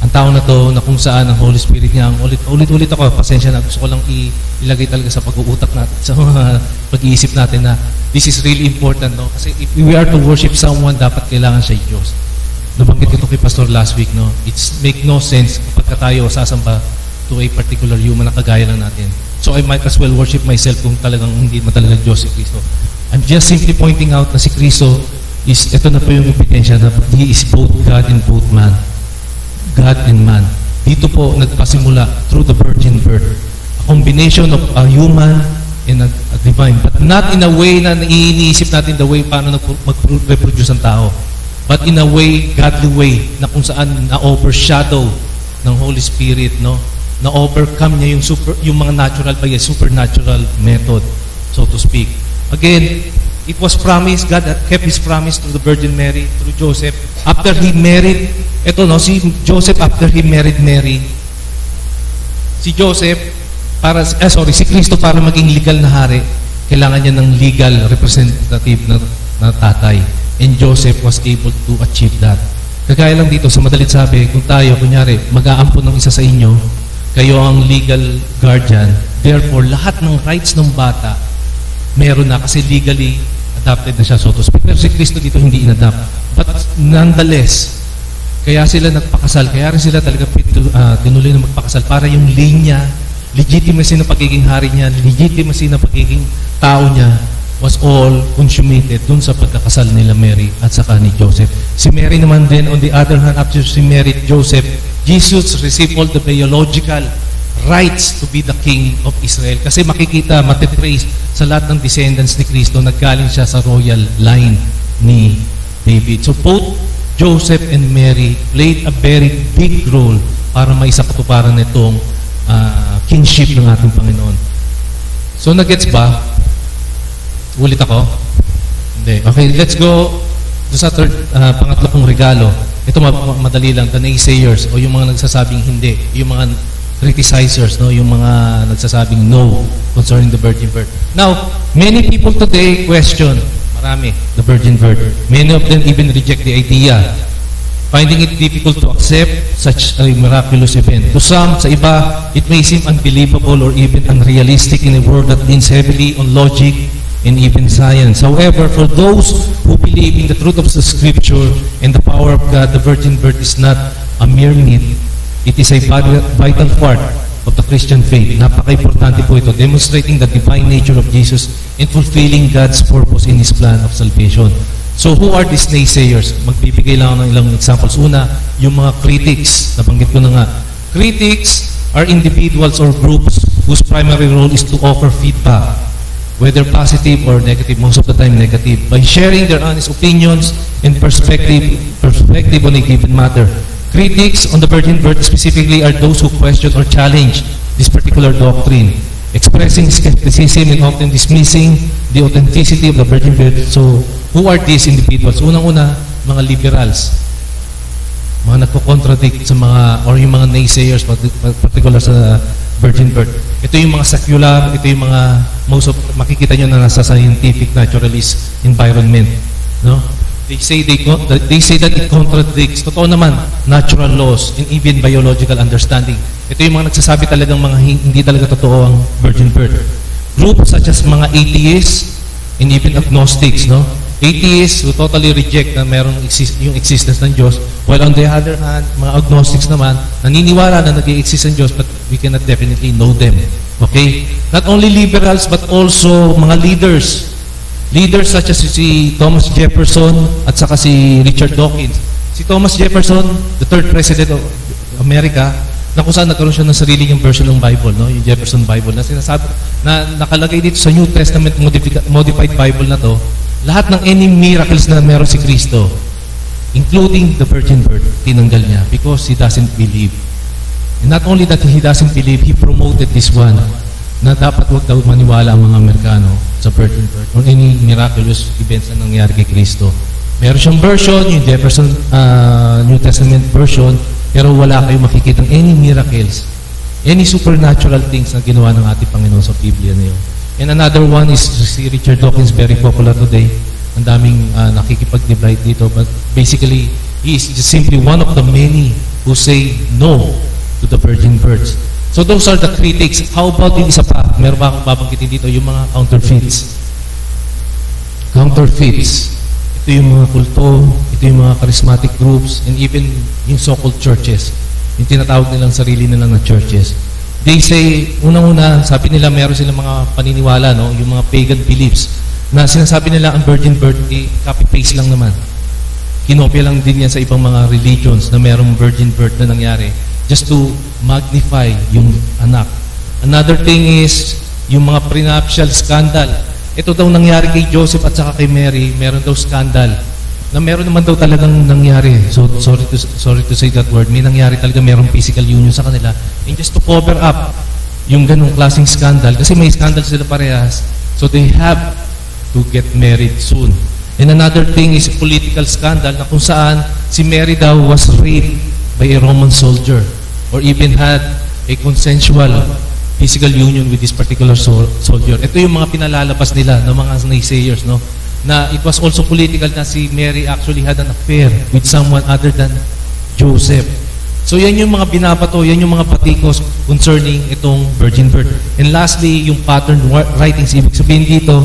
Ang tao na to, na kung saan ang Holy Spirit niya, ulit ako, pasensya na, gusto ko lang ilagay talaga sa pag-uutak natin, sa mga pag-iisip natin na this is really important, no? Kasi if we are to worship someone, dapat kailangan siya Diyos. Nabanggit ito kay Pastor last week, no? It's make no sense kapag tayo sasamba to a particular human na kagaya lang natin. So I might as well worship myself kung talagang hindi mo talaga Diyos si Kristo. I'm just simply pointing out na si Kristo is, ito na po yung ebidensya na He is both God and both man. God and man. Dito po nagpasimula through the virgin birth. A combination of a human and a divine. But not in a way na iniisip natin the way paano mag-reproduce ang tao. But in a way, godly way, na kung saan na-overshadow ng Holy Spirit, no? Na-overcome niya yung mga natural by a supernatural method, so to speak. Again, it was promised, God kept His promise to the Virgin Mary through Joseph. After He married, si Joseph, after He married Mary, si Kristo para maging legal na hari, kailangan niya ng legal representative na tatay. And Joseph was able to achieve that. Kagaya lang dito, sa madalit sabi, kung tayo, kunyari, mag-aampon ng isa sa inyo, kayo ang legal guardian, therefore, lahat ng rights ng bata, meron na kasi legally adopted na siya, so to speak. Pero si Kristo dito hindi inadapt. But nonetheless, kaya sila nagpakasal, kaya rin sila talaga tinuloy na magpakasal para yung linya, legitimacy na pagiging hari niya, legitimacy na pagiging tao niya, was all consummated dun sa pagkakasal nila Mary at saka ni Joseph. Si Mary naman din, on the other hand, after si Mary at Joseph, Jesus received all the biological rights to be the King of Israel. Kasi makikita, matitrace sa lahat ng descendants ni Kristo, naggaling siya sa royal line ni David. So both Joseph and Mary played a very big role para maisakatuparan nitong kingship ng ating Panginoon. So nagets ba? Ulit ako? Hindi. Okay, let's go sa pangatlo kong regalo. Ito madali lang, the naysayers o yung mga nagsasabing hindi, yung mga criticizers, no, yung mga nagsasabing no concerning the virgin birth. Now, many people today question, the virgin birth. Many of them even reject the idea, finding it difficult to accept such a miraculous event. To some, sa iba, it may seem unbelievable or even unrealistic in a world that leans heavily on logic and even science. However, for those who believe in the truth of the Scripture and the power of God, the virgin birth is not a mere myth. It is a vital part of the Christian faith. Napaka-importante po ito, demonstrating the divine nature of Jesus and fulfilling God's purpose in His plan of salvation. So who are these naysayers? Magbibigay lang ako ng ilang examples. Una, yung mga critics. Nabanggit ko na nga. Critics are individuals or groups whose primary role is to offer feedback, whether positive or negative, most of the time negative, by sharing their honest opinions and perspective on a given matter. Critics on the virgin birth specifically are those who question or challenge this particular doctrine, expressing skepticism and often dismissing the authenticity of the virgin birth. So, who are these individuals? Unang-una, mga liberals. Mga nagko-contradict sa mga, or yung mga naysayers, particular sa virgin birth. Ito yung mga secular, ito yung mga, makikita nyo na nasa scientific naturalist environment. No? They say that it contradicts, totoo naman, natural laws and even biological understanding. Ito yung mga nagsasabi talagang mga hindi talaga totoo ang virgin birth. Groups such as mga atheists and even agnostics, no? Atheists who totally reject na merong yung existence ng Diyos, while on the other hand, mga agnostics naman, naniniwala na nag-i-exist ang Diyos, but we cannot definitely know them. Okay? Not only liberals, but also mga leaders. Leaders such as si Thomas Jefferson at saka si Richard Dawkins. Si Thomas Jefferson, the third president of America, na kung saan nagkaroon siya ng sarili niyang version ng Bible, no? Yung Jefferson Bible, na sinasabi, na nakalagay dito sa New Testament modified Bible na to, lahat ng any miracles na meron si Kristo, including the virgin birth, tinanggal niya because he doesn't believe. And not only that he doesn't believe, he promoted this one, na dapat wag daw maniwala ang mga Amerikano sa virgin birth or any miraculous events na nangyari kay Kristo. Meron siyang version, yung Jefferson New Testament version, pero wala kayong makikita ng any miracles, any supernatural things na ginawa ng ating Panginoon sa Biblia na yun. And another one is si Richard Dawkins, very popular today. Ang daming nakikipag-debate dito, but basically, he is just simply one of the many who say no to the virgin birth. So those are the critics. How about yung isa pa? Meron ba akong babanggitin dito? Yung mga counterfeits. Counterfeits. Ito yung mga kulto, ito yung mga charismatic groups, and even yung so-called churches. Yung tinatawag nilang sarili nilang na churches. They say, unang-una, sabi nila meron silang mga paniniwala, no? Yung mga pagan beliefs, na sinasabi nila ang virgin birth, copy-paste lang naman. Kinopya lang din yan sa ibang mga religions na merong virgin birth na nangyari just to magnify yung anak. Another thing is, yung mga prenuptial scandal. Ito daw nangyari kay Joseph at saka kay Mary, meron daw scandal. Na meron naman daw talagang nangyari. So, sorry to say that word. May nangyari talaga, merong physical union sa kanila. And just to cover up yung ganong klaseng scandal, kasi may scandal sila parehas, so they have to get married soon. And another thing is political scandal na kung saan si Mary daw was raped by a Roman soldier or even had a consensual physical union with this particular soldier. Ito yung mga pinalalabas nila ng mga naysayers, no? Na it was also political na si Mary actually had an affair with someone other than Joseph. So yan yung mga binabato, yan yung mga patikos concerning itong virgin birth. And lastly, yung pattern writings, ibig sabihin dito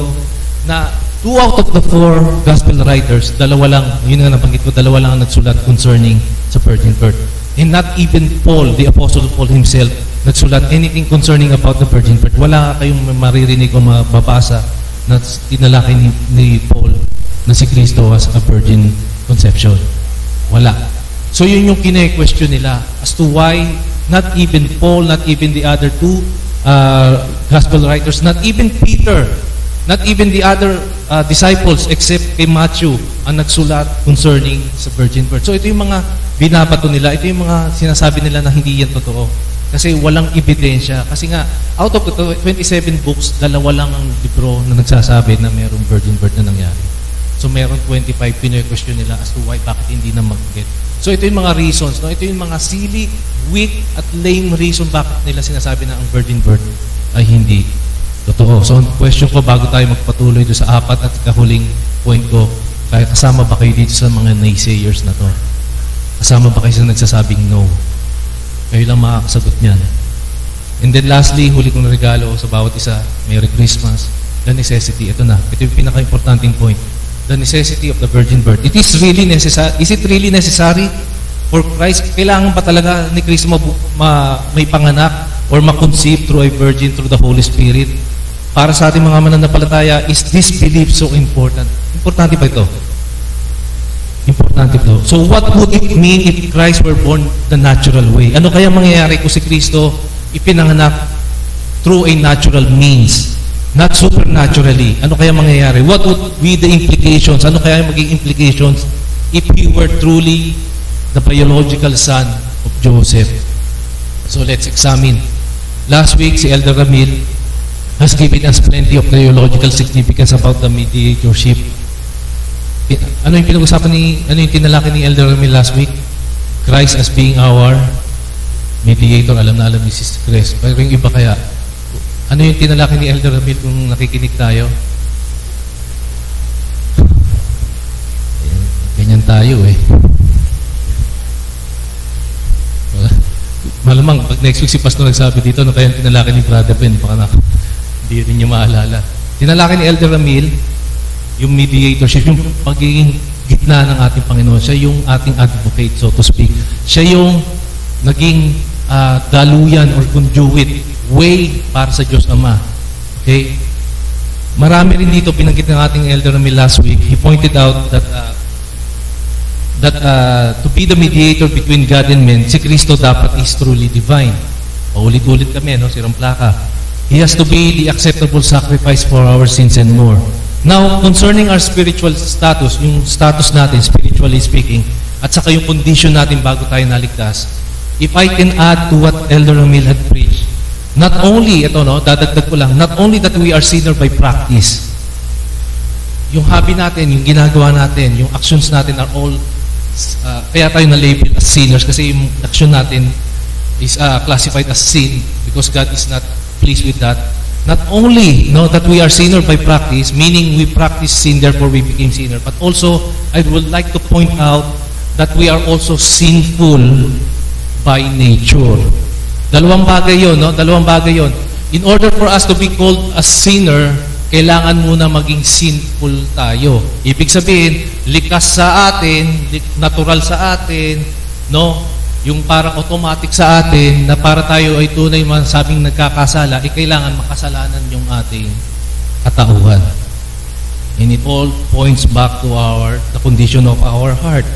na 2 out of the 4 gospel writers, dalawa lang, yun nga nabanggit ko, dalawa lang ang nagsulat concerning sa virgin birth. And not even Paul, the Apostle Paul himself, nagsulat anything concerning about the virgin birth. Wala kayong maririnig o mababasa na tinalakay ni Paul na si Kristo as a virgin conception. Wala. So yun yung kine-question nila as to why not even Paul, not even the other 2 gospel writers, not even Peter, not even the other disciples except kay Matthew ang nagsulat concerning sa virgin birth. So ito yung mga binabato nila, ito yung mga sinasabi nila na hindi yan totoo. Kasi walang ebidensya. Kasi nga, out of the 27 books, dalawa lang ang libro na nagsasabi na mayroong virgin birth na nangyari. So meron 25, pino-question nila as to why, bakit hindi na mag-get. So ito yung mga reasons, no? Ito yung mga silly, weak, at lame reason bakit nila sinasabi na ang virgin birth ay hindi totoo. So ang question ko bago tayo magpatuloy doon sa 4 at kahuling point ko, kaya kasama ba kayo dito sa mga naysayers na to? Kasama ba kayo sa nagsasabing no? Kayo lang makakasagot niyan. And then lastly, huli kong regalo sa bawat isa, Merry Christmas, the necessity. Ito na, ito yung pinaka-importanting point. The necessity of the virgin birth. Is it really necessary For Christ, kailangan ba talaga ni Kristo may panganak or ma-conceive through a virgin through the Holy Spirit? Para sa ating mga mananampalataya, is this belief so important? Importante ba ito? Importante ito. So what would it mean if Christ were born the natural way? Ano kaya mangyayari kung si Kristo ipinanganak through a natural means, not supernaturally? Ano kaya mangyayari? What would be the implications? Ano kaya maging implications if he were truly the biological son of Joseph? So let's examine. Last week, si Elder Ramil has given us plenty of theological significance about the mediatorship. Ano yung pinag-usapan ano yung tinalaki ni Elder Ramil last week? Christ as being our mediator. Alam na alam ni Sister Grace. Pero yung iba kaya, ano yung tinalaki ni Elder Ramil kung nakikinig tayo? Ganyan tayo eh. Malamang, pag next week si Pastor nagsabi dito, ano kaya yung tinalaki ni Brother Ben? Baka hindi rin niya maalala. Tinalaki ni Elder Ramil, yung mediatorship, yung pagiging gitna ng ating Panginoon. Siya yung ating advocate, so to speak. Siya yung naging daluyan or conduit, way para sa Diyos Ama. Okay? Marami rin dito, pinanggit ng ating Elder Ramil last week. He pointed out that to be the mediator between God and men, si Kristo dapat is truly divine. Paulit-ulit kami, no? Sirang plaka. He has to be the acceptable sacrifice for our sins and more. Now, concerning our spiritual status, yung status natin, spiritually speaking, at saka yung condition natin bago tayo naligtas, if I can add to what Elder Ramil had preached, not only, ito no, dadagdag ko lang, not only that we are sinner by practice, yung hobby natin, yung ginagawa natin, yung actions natin are all, kaya tayo na-label as sinners kasi yung action natin is classified as sin because God is not pleased with that. Not only that we are sinner by practice, meaning we practice sin, therefore we became sinner, but also I would like to point out that we are also sinful by nature. Dalawang bagay yun, no? Dalawang bagay yun. In order for us to be called a sinner, kailangan muna maging sinful tayo. Ibig sabihin, likas sa atin, natural sa atin, no? Yung parang automatic sa atin na para tayo ay tunay masabing nagkakasala, kailangan makasalanan yung ating katauhan. And it all points back to the condition of our heart.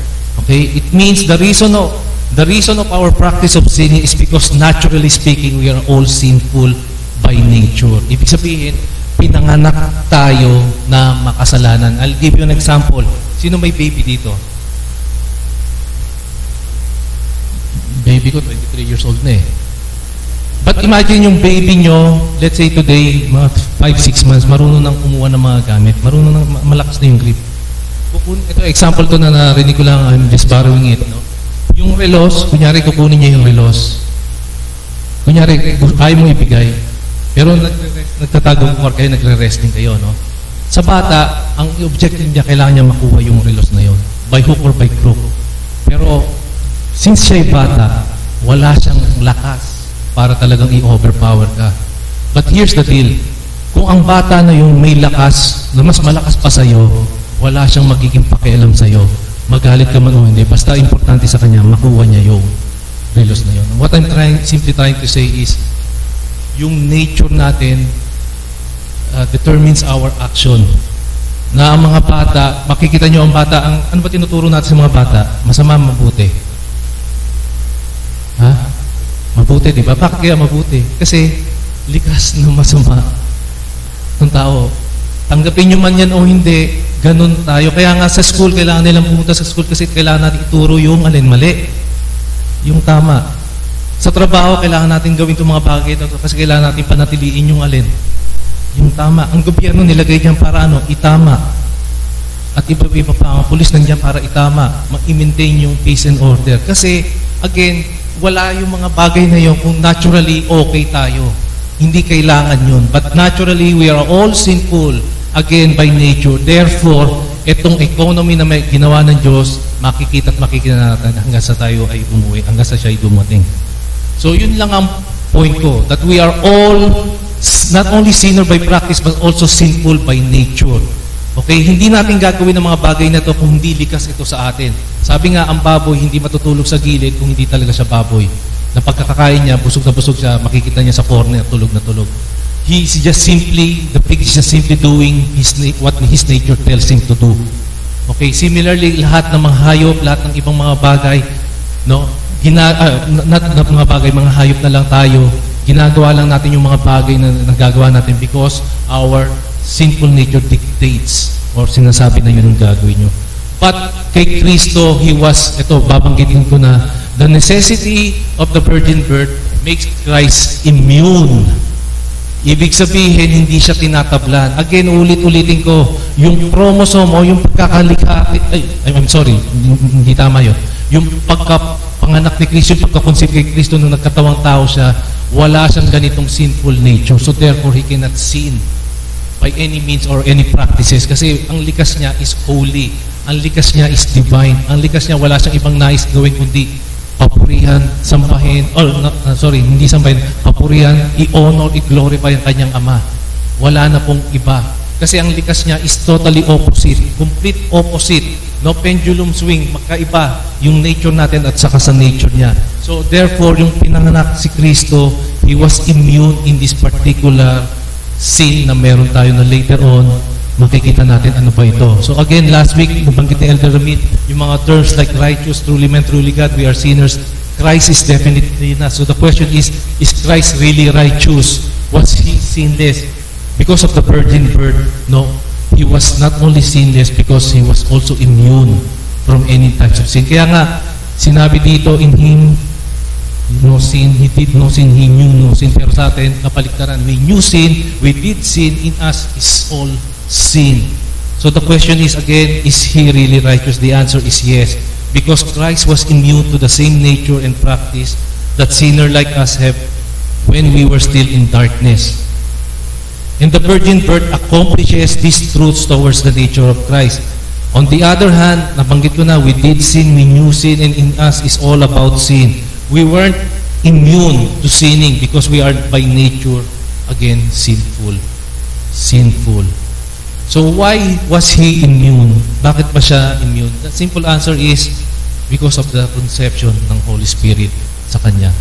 Okay? It means the reason of our practice of sin is because naturally speaking, we are all sinful by nature. Ibig sabihin, pinanganak tayo na makasalanan. I'll give you an example. Sino may baby dito? Baby ko, 23 years old na eh. But imagine yung baby nyo, let's say today, mga 5-6 months, marunong nang kumuha ng mga gamit. Marunong nang malakas na yung grip. Ito, example to na narinig ko lang, I'm just borrowing it. No? Yung relos, kunyari kukunin niya yung relos. Kunyari, ayaw mo ibigay. Pero nagtatago mo kayo, nagre-rest din kayo. No? Sa bata, ang objective niya, kailangan niya makuha yung relos na yon, by hook or by crook. Pero, since siya'y bata, wala siyang lakas para talagang i-overpower ka. But here's the deal. Kung ang bata na yung may lakas, na mas malakas pa sa'yo, wala siyang magiging pakialam sa'yo. Magalit ka man o hindi. Basta importante sa kanya, makuha niya yung relos na yun. What I'm simply trying to say is, yung nature natin determines our action. Na ang mga bata, makikita nyo ang bata, ano ba tinuturo natin sa mga bata? Masama, mabuti. Ha? Mabuti, di ba? Bakit kaya mabuti? Kasi likas na masama ng tao. Tanggapin nyo man yan o hindi, ganun tayo. Kaya nga sa school, kailangan nilang pumunta sa school kasi kailangan natin ituro yung mali, yung tama. Sa trabaho, kailangan natin gawin itong mga bagay kasi kailangan natin panatiliin yung yung tama. Ang gobyerno nilagay dyan para itama. At iba-iba pa ang pulis nandiyan para itama, ma-maintain yung peace and order. Kasi, again, wala yung mga bagay na yun kung naturally okay tayo. Hindi kailangan yun. But naturally, we are all sinful again by nature. Therefore, itong economy na may ginawa ng Diyos, makikita at makikita natin hanggang sa tayo ay umuwi, hanggang sa siya ay dumating. So, yun lang ang point ko, that we are all not only sinner by practice, but also sinful by nature. Okay, hindi natin gagawin ang mga bagay na to kung hindi likas ito sa atin. Sabi nga, ang baboy hindi matutulog sa gilid kung hindi talaga siya baboy. Na pagkakakain niya, busog na busog siya, makikita niya sa corner, tulog na tulog. The pig is just simply doing what his nature tells him to do. Okay, similarly, lahat ng mga hayop, lahat ng ibang mga bagay, no, mga bagay, mga hayop na lang tayo, ginagawa lang natin yung mga bagay na nagagawa natin because our sinful nature dictates or sinasabi na yun ang gagawin nyo. But kay Kristo, He was, ito, babanggitin ko na, the necessity of the virgin birth makes Christ immune. Ibig sabihin, hindi siya tinatablan. Again, ulit-ulitin ko, yung chromosome o yung pagkakalikha, hindi tama yun. Yung pagkapanganak ni Kristo, yung pagkakonsip kay Kristo nung nagkatawang tao siya, wala siyang ganitong sinful nature. So therefore, He cannot sin by any means or any practices. Kasi ang likas niya is holy. Ang likas niya is divine. Ang likas niya, wala siyang ibang nais gawin kundi papurihan, sambahin, hindi sambahin, papurihan, i-honor, i-glorify ang kanyang Ama. Wala na pong iba. Kasi ang likas niya is totally opposite. Complete opposite. No pendulum swing, magkaiba yung nature natin at saka sa nature niya. So therefore, yung pinanganak si Kristo, He was immune in this particular sin na meron tayo na later on, makikita natin ano ba ito. So again, last week, nabanggit ni Elder Ramit, yung mga terms like righteous, truly man, truly God, we are sinners. Christ is definitely not. So the question is Christ really righteous? Was He sinless? Because of the virgin birth? No. He was not only sinless because He was also immune from any types of sin. Kaya nga, sinabi dito, in Him, no sin, He did no sin, He knew no sin. Pero sa atin, kapaligtaran, we knew sin, we did sin, in us is all sin. So the question is again, is He really righteous? The answer is yes. Because Christ was immune to the same nature and practice that sinner like us have when we were still in darkness. And the virgin birth accomplishes these truths towards the nature of Christ. On the other hand, nabanggit ko na, we did sin, we knew sin, and in us is all about sin. We weren't immune to sinning because we are by nature, again, sinful. Sinful. So why was He immune? Bakit ba siya immune? The simple answer is because of the conception ng Holy Spirit sa Kanya.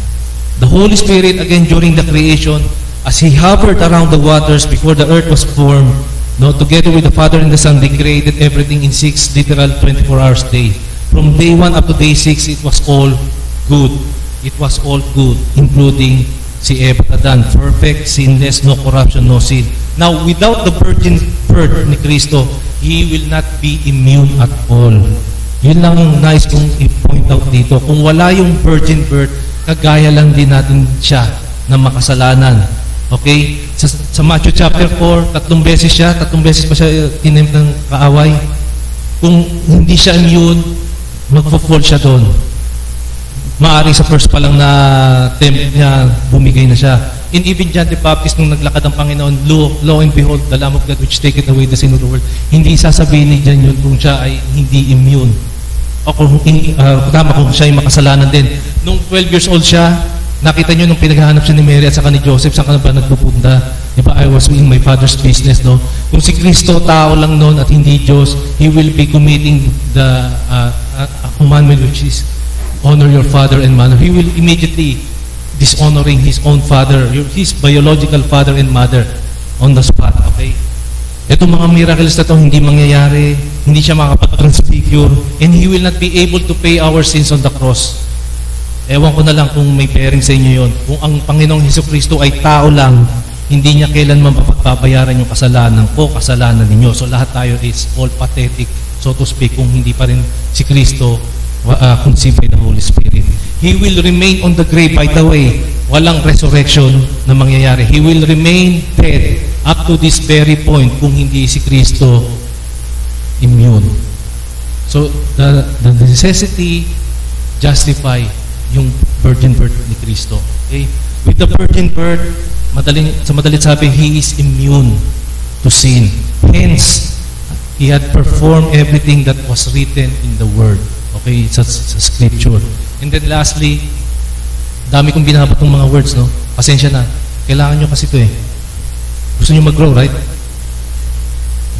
The Holy Spirit, again, during the creation, as He hovered around the waters before the earth was formed, no, together with the Father and the Son, they created everything in 6 literal 24 hours day. From day 1 up to day 6, it was all good. It was all good, including si Eva at Adan, perfect, sinless, no corruption, no sin. Now, without the virgin birth ni Kristo, He will not be immune at all. Yun lang ang nice kong i-point out dito. Kung wala yung virgin birth, kagaya lang din natin siya na makasalanan. Okay? Sa Matthew chapter 4, 3 beses pa siya tinempt ng kaaway. Kung hindi siya immune, magpo-fall siya doon. Maari sa first pa lang na tempt niya, bumigay na siya. And even John the Baptist, nung naglakad ang Panginoon, lo and behold, the Lamb of God which taketh away the sin of the world, hindi sasabihin ni John yun kung siya ay hindi immune. O kung siya ay makasalanan din. Nung 12 years old siya, nakita niyo nung pinaghahanap siya ni Mary at saka ni Joseph, saan ka na ba nagpupunta? Diba, I was in my Father's business, no? Kung si Kristo, tao lang noon at hindi Diyos, He will be committing the commandment which is honor your father and mother. He will immediately dishonoring his own father, his biological father and mother on the spot. Okay? Itong mga miracles na ito hindi mangyayari, hindi siya makapag-transfigure, and He will not be able to pay our sins on the cross. Ewan ko na lang kung may bearing sa inyo yon. Kung ang Panginoong Hesukristo ay tao lang, hindi niya kailanman mapagbabayaran yung kasalanan ko, kasalanan ninyo. So lahat tayo is all pathetic, so to speak, kung hindi pa rin si Kristo conceived by the Holy Spirit. He will remain on the grave. By the way, walang resurrection na mangyayari. He will remain dead up to this very point kung hindi si Kristo immune. So, the necessity justify yung virgin birth ni Kristo. Okay? With the virgin birth, sa madalit sabi, He is immune to sin. Hence, He had performed everything that was written in the Word. Okay, sa scripture. And then lastly, dami kong binabat ng mga words, no? Pasensya na. Kailangan nyo kasi ito eh. Gusto nyo mag-grow, right?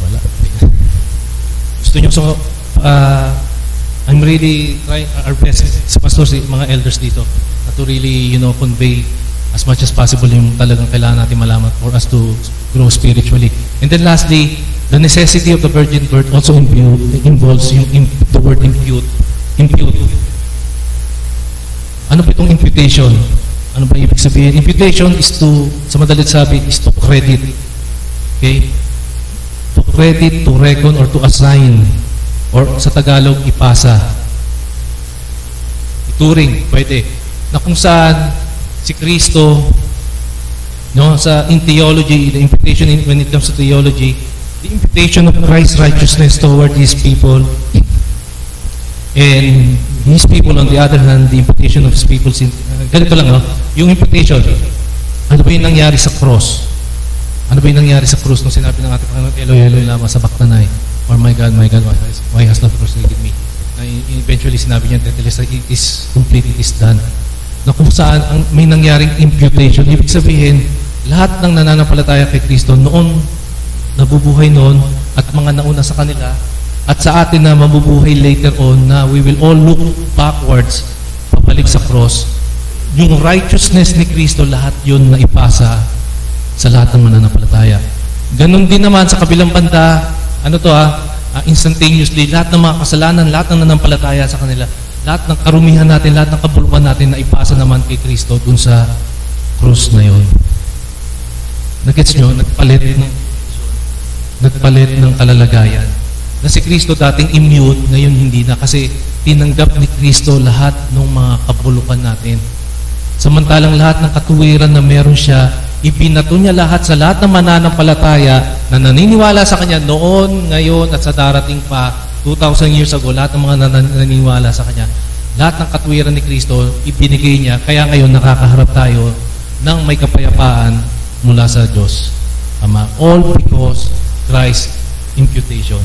Wala. Gusto nyo, so, I'm really trying our best sa pastors, mga elders dito, to really, convey as much as possible yung talagang kailangan natin malaman for us to grow spiritually. And then lastly, the necessity of the virgin birth also involves the word impute. Ano ba itong imputation? Ano ba ibig sabihin? Imputation is to, sa madalit sabi, is to credit. Okay? To credit, to reckon, or to assign. Or sa Tagalog, ipasa. Ituring, pwede. Na kung saan si Kristo, in theology, the imputation when it comes to theology, the imputation of Christ's righteousness toward His people, and His people on the other hand, the imputation of His people sin. Ganito lang, yung imputation, ano ba yung nangyari sa cross? Ano ba yung nangyari sa cross nung sinabi ng ating Panginoon, Eloi, Eloi, lama sabachthani, or my God, why hast thou forsaken me? Na eventually sinabi niya, it is complete, it is done. Na kung saan may nangyaring imputation, ibig sabihin, lahat ng nananampalataya kay Kristo noon, nabubuhay noon, at mga nauna sa kanila, at sa atin na mabubuhay later on, na we will all look backwards, pabalik sa cross, yung righteousness ni Kristo, lahat yun na ipasa sa lahat ng mananampalataya. Ganon din naman sa kabilang banda, instantaneously, lahat ng mga kasalanan, lahat ng nananampalataya sa kanila, lahat ng karumihan natin, lahat ng kabulukan natin na ipasa naman kay Kristo dun sa cross na yun. Nagets nyo? Nagpalit ng kalalagayan. Na si Kristo dating immune, ngayon hindi na kasi tinanggap ni Kristo lahat ng mga kabulukan natin. Samantalang lahat ng katuwiran na meron siya, ibinato niya lahat sa lahat ng mananampalataya na naniniwala sa Kanya noon, ngayon, at sa darating pa, 2,000 years ago, lahat ng mga naniniwala sa Kanya. Lahat ng katuwiran ni Kristo, ibinigay niya, kaya ngayon nakakaharap tayo ng may kapayapaan mula sa Diyos Ama. All because Christ's imputation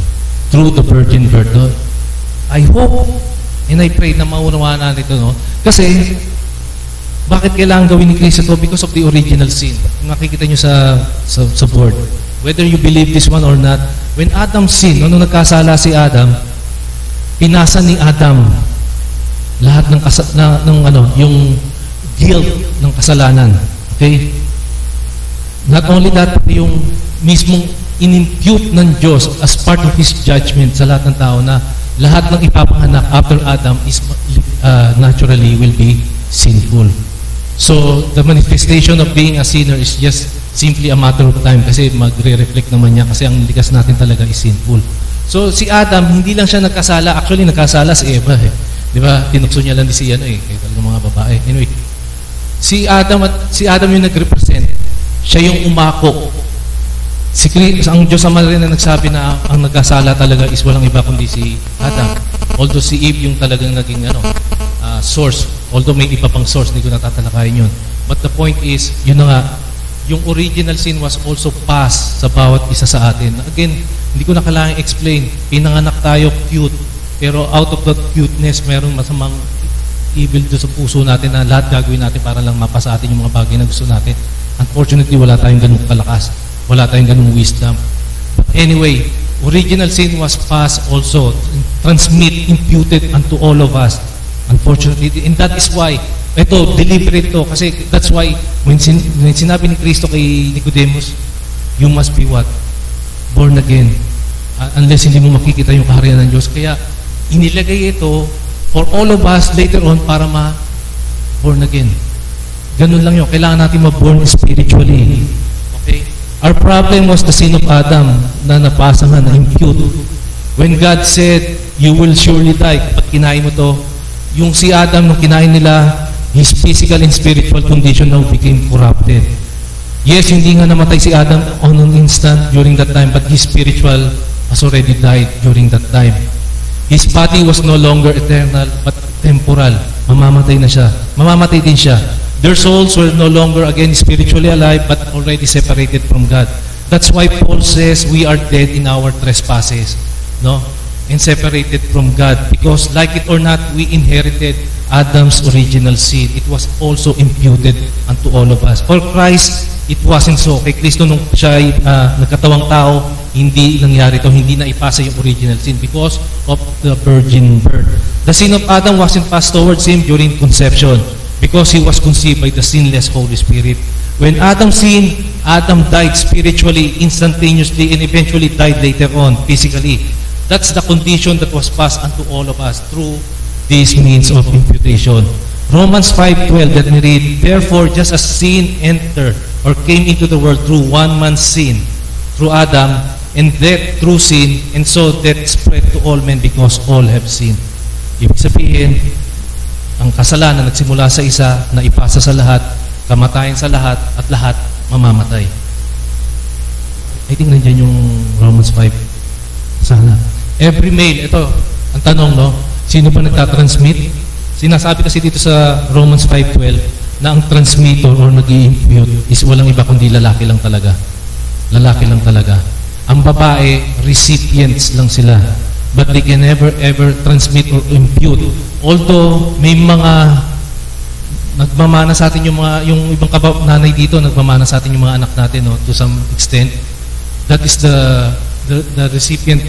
through the virgin birth. I hope and I pray na maunawaan natin ito, Kasi, bakit kailangan gawin ni Kristo ito? Because of the original sin. Kung makikita nyo sa board. Whether you believe this one or not, when Adam sinned, nung nagkasala si Adam, pinasa ni Adam lahat yung guilt ng kasalanan. Okay? Not only that, yung mismong inimpute ng Diyos as part of His judgment sa lahat ng tao na lahat ng ipapanganak after Adam is naturally will be sinful. So, the manifestation of being a sinner is just simply a matter of time kasi magre-reflect naman niya kasi ang likas natin talaga is sinful. So, si Adam, hindi lang siya nagkasala. Actually, nagkasala si Eva. Di ba? Tinukso niya lang si kaya talaga mga babae. Anyway, si Adam yung nag-represent. Siya yung umako. Ang Diyos Ama rin na nagsabi na ang nagkasala talaga is walang iba kundi si Adam. Although si Eve yung talagang naging source. Although may iba pang source, hindi ko natatalakayin yun. But the point is, yun na nga, yung original sin was also passed sa bawat isa sa atin. Again, hindi ko na kailangan explain. Pinanganak tayo cute, pero out of that cuteness, meron masamang evil doon sa puso natin na lahat gagawin natin para lang mapasa atin yung mga bagay na gusto natin. Unfortunately, wala tayong ganung kalakas. Wala tayong ganung wisdom. But anyway, original sin was passed also, imputed unto all of us. Unfortunately, and that is why, deliberate to, kasi that's why, when sinabi ni Kristo kay Nicodemus, you must be what? Born again. Unless hindi mo makikita yung kaharian ng Diyos. Kaya, inilagay ito for all of us later on para ma-born again. Ganun lang yun. Kailangan natin ma-born spiritually. Okay? Our problem was the sin of Adam na napasa nga, na-impute. When God said, you will surely die, kapag kinain mo to, yung si Adam, nung kinain nila, his physical and spiritual condition now became corrupted. Yes, hindi nga namatay si Adam on an instant during that time, but his spiritual has already died during that time. His body was no longer eternal, but temporal. Mamamatay na siya. Mamamatay din siya. Their souls were no longer again spiritually alive, but already separated from God. That's why Paul says we are dead in our trespasses, no? And separated from God, because like it or not, we inherited Adam's original sin. It was also imputed unto all of us. For Christ it wasn't so. Kay Kristo nung siya ay nagkatawang tao, hindi nangyari to, hindi na ipasa yung original sin because of the virgin birth. The sin of Adam wasn't passed towards him during conception because he was conceived by the sinless Holy Spirit. When Adam sinned, Adam died spiritually, instantaneously, and eventually died later on, physically. That's the condition that was passed unto all of us through these means of imputation. Romans 5:12, let me read, therefore, just as sin entered or came into the world through one man's sin, through Adam, and death through sin, and so death spread to all men because all have sinned. Ibig sabihin, ang kasalanan nagsimula sa isa, na ipasa sa lahat, kamatayan sa lahat, at lahat mamamatay. I think nandiyan yung Romans 5. Sana. Every male, ito, ang tanong, no? Sino ba nagtatransmit? Sinasabi kasi dito sa Romans 5:12 na ang transmitter or nag-i-impute is walang iba kundi lalaki lang talaga. Lalaki lang talaga. Ang babae, recipients lang sila. But they can never ever transmit or impute. Although may mga nagmamana sa atin yung ibang nanay dito, nagmamana sa atin yung mga anak natin, no, to some extent. That is the recipient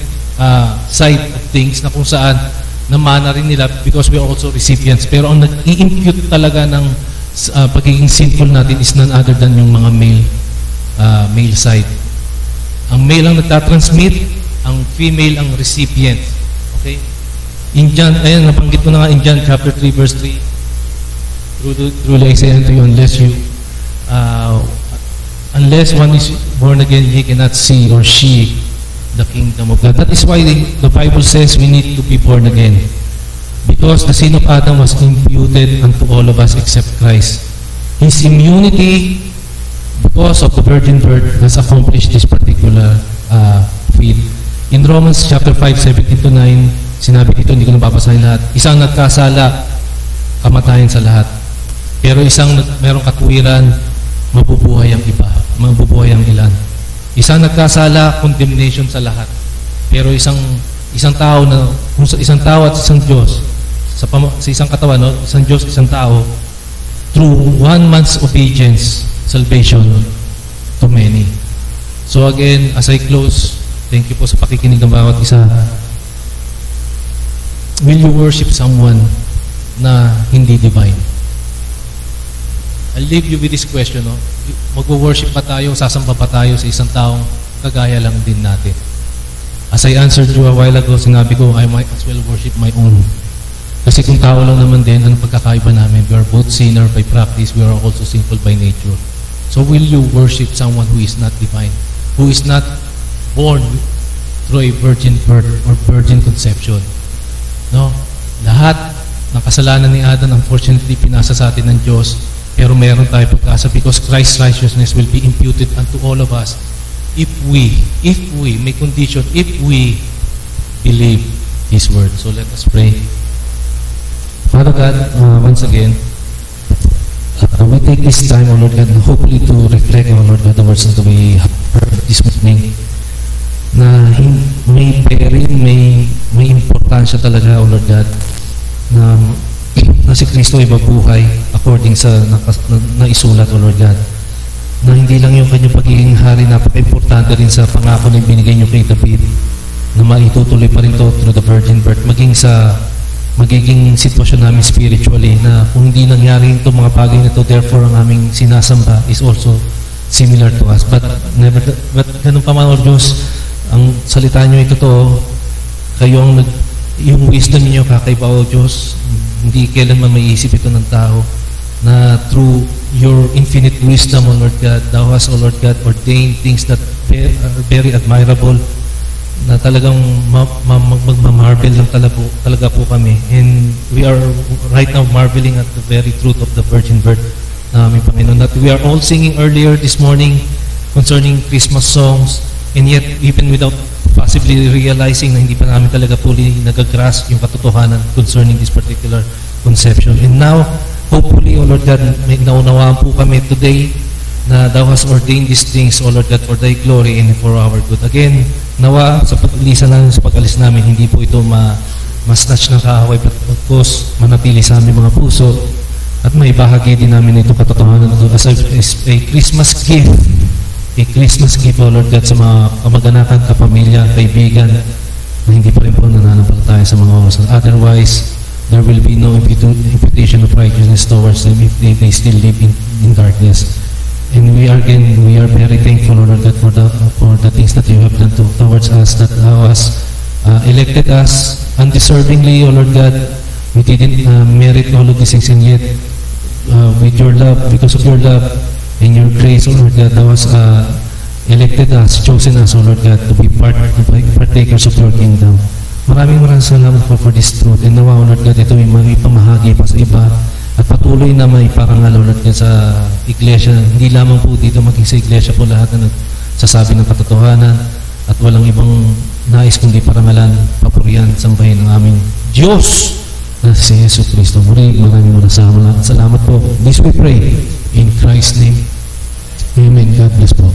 side of things na kung saan namana rin nila because we are also recipients. Pero ang nag-i-impute talaga ng pagiging sinful natin is none other than yung mga male side. Ang male ang nagtatransmit, ang female ang recipient. Okay? In John, ayan, nabanggit ko na nga in John chapter 3 verse 3. Truly I say unto you, unless one is born again, he cannot see or see the kingdom of God. That is why the Bible says we need to be born again. Because the sin of Adam was imputed unto all of us except Christ. His immunity, because of the virgin birth, has accomplished this particular feat. In Romans chapter 5, 17-9, sinabi dito, hindi ko nababasahin lahat, isang nagkasala, kamatayan sa lahat. Pero merong katuwiran, mabubuhay ang iba, mabubuhay ang ilan. Isang nagkasala, condemnation sa lahat. Pero isang tao na, kung isang tao at isang Diyos, sa isang katawan, no? Isang Diyos, isang tao, through one man's obedience, salvation to many. So again, as I close, thank you po sa pakikinig ng bawat isa. Will you worship someone na hindi divine? I'll leave you with this question, no? Mag-worship pa tayo, sasamba pa tayo sa isang taong kagaya lang din natin. As I answered you a while ago, sinabi ko, I might as well worship my own. Kasi kung tao lang naman din, anong pagkakaiba namin? We are both sinner by practice, we are also sinful by nature. So will you worship someone who is not divine, who is not born through a virgin birth or virgin conception? No? Lahat ng kasalanan ni Adam, unfortunately, pinasa sa atin ng Diyos. Pero meron tayo pag-asa because Christ's righteousness will be imputed unto all of us if we, may condition, if we believe His word. So let us pray. Father God, once again, we take this time, O Lord God, hopefully to reflect, O Lord God, the words that we have heard this morning, na may bearing, may importansya talaga, O Lord God, na si Kristo ay mabuhay according sa naisulat, O Lord God. Na hindi lang yung kanyang pagiging hari, napaka-importante rin sa pangako na binigay niyo kay David na maitutuloy pa rin to through the virgin birth, maging sa magiging sitwasyon namin spiritually na kung hindi nangyari itong mga bagay na ito, therefore ang aming sinasamba is also similar to us. But ganun pa man, O Diyos, ang salita niyo ito to, kayo ang yung wisdom niyo kakaiba, O Diyos, hindi kailanman maiisip ito ng tao na through your infinite wisdom, O Lord God, Thou hast, O Lord God, ordained things that are very admirable na talagang magmamarvel lang talaga po kami. And we are right now marveling at the very truth of the virgin birth na aming Panginoon. That we are all singing earlier this morning concerning Christmas songs, and yet even without possibly realizing na hindi pa namin talaga fully nagagrasp yung katotohanan concerning this particular conception. And now, hopefully, O Lord God, may naunawaan po kami today na Thou hast ordained these things, O Lord God, for Thy glory and for our good. Again, nawa sa pag-alisan namin, sa pag-alis namin, hindi po ito ma-snatch ng kaaway, but of course, manatili sa aming mga puso At may bahagi din namin ito katotohanan ito as a Christmas gift. A Christmas gift, O Lord God, sa mga kamag-anakan, kapamilya, kaibigan, na hindi pa rin po nananampalataya sa mga oras. Otherwise, there will be no imputation of righteousness towards them if they still live in darkness. And we are very thankful, O Lord God, for the things that you have done towards us, that thou hast elected us undeservingly, O Lord God. We didn't merit all of these things, and yet with your love, because of your love and your grace, O Lord God, thou hast elected us, chosen us, O Lord God, to be partakers of your kingdom. Maraming salamat po for this truth, and nawa, O Lord God, ito ay maipamahagi pa sa iba at patuloy na may parangal, O Lord God, sa iglesia. Hindi lamang po dito, maging sa iglesia po lahat na nagsasabi ng katotohanan at walang ibang nais kundi parangalan, papurihan, sambahin ng aming Diyos na si Yesu Cristo. Maraming salamat po. This we pray in Christ's name. Amen. God bless po.